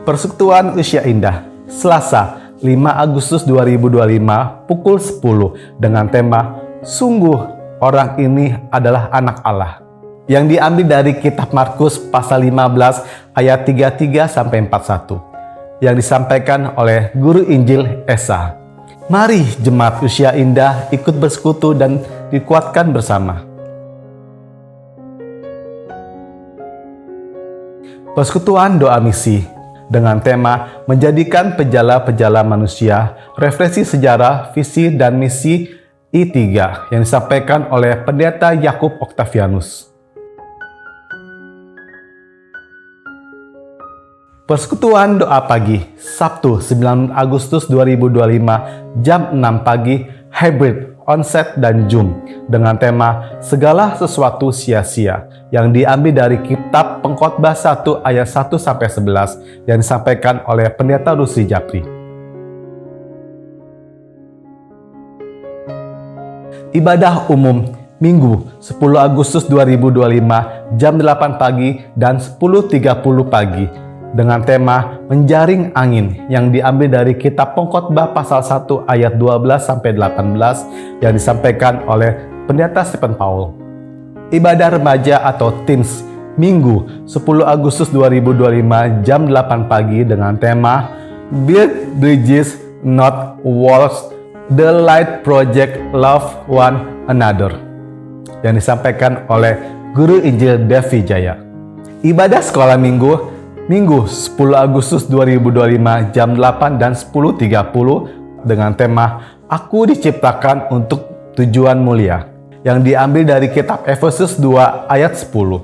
Persekutuan Usia Indah, Selasa 5 Agustus 2025 pukul 10 dengan tema Sungguh Orang Ini Adalah Anak Allah, yang diambil dari kitab Markus pasal 15 ayat 33-41 yang disampaikan oleh Guru Injil Esa. Mari jemaat Usia Indah ikut bersekutu dan dikuatkan bersama. Persekutuan Doa Misi dengan tema Menjadikan Pejala-Pejala Manusia, Refleksi Sejarah, Visi dan Misi I3 yang disampaikan oleh Pendeta Yakub Octavianus. Persekutuan Doa Pagi, Sabtu 9 Agustus 2025, jam 6 pagi, hybrid, onset, dan Zoom, dengan tema Segala Sesuatu Sia-sia, yang diambil dari kitab Pengkhotbah 1 ayat 1-11, yang disampaikan oleh Pendeta Rusi Japri. Ibadah Umum, Minggu 10 Agustus 2025, jam 8 pagi dan 10.30 pagi, dengan tema Menjaring Angin yang diambil dari kitab Pengkhotbah pasal 1 ayat 12-18 yang disampaikan oleh Pendeta Stephen Paul. Ibadah Remaja atau Teens, Minggu 10 Agustus 2025 jam 8 pagi dengan tema Build Bridges Not Walls, The Light Project Love One Another yang disampaikan oleh Guru Injil Devi Jaya. Ibadah Sekolah Minggu 10 Agustus 2025 jam 8 dan 10.30 dengan tema Aku Diciptakan Untuk Tujuan Mulia yang diambil dari kitab Efesus 2 ayat 10.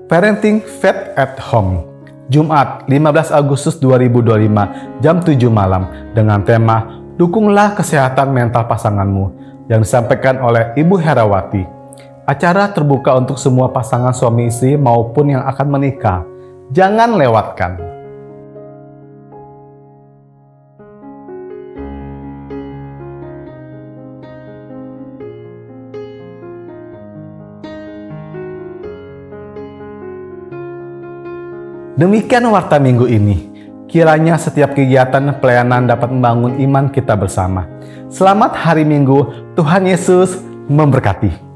Parenting Faith at Home, Jumat 15 Agustus 2025 jam 7 malam dengan tema Dukunglah Kesehatan Mental Pasanganmu yang disampaikan oleh Ibu Herawati. Acara terbuka untuk semua pasangan suami istri maupun yang akan menikah. Jangan lewatkan. Demikian warta minggu ini. Kiranya setiap kegiatan pelayanan dapat membangun iman kita bersama. Selamat hari Minggu, Tuhan Yesus memberkati.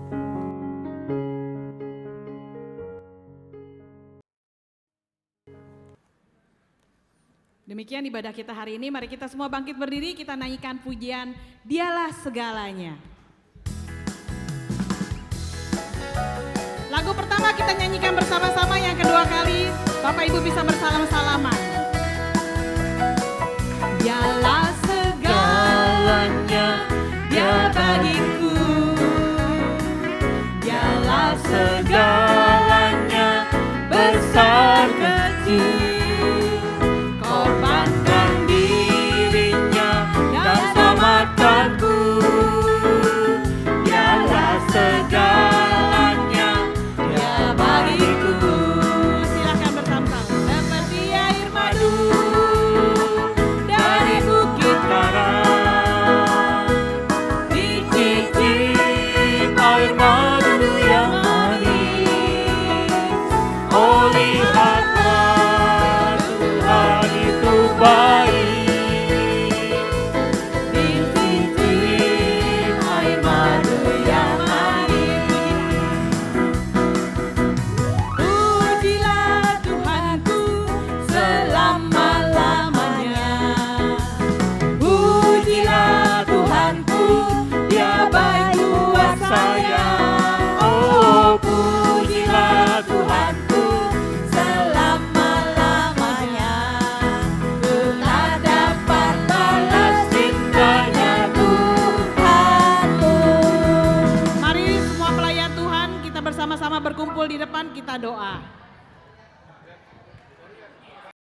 Demikian ibadah kita hari ini, mari kita semua bangkit berdiri, kita nyanyikan pujian Dialah Segalanya. Lagu pertama kita nyanyikan bersama-sama, yang kedua kali Bapak Ibu bisa bersalam-salaman. Dialah segalanya, Dia bagiku. Dialah segalanya, besar kecil. Berkumpul di depan, kita doa.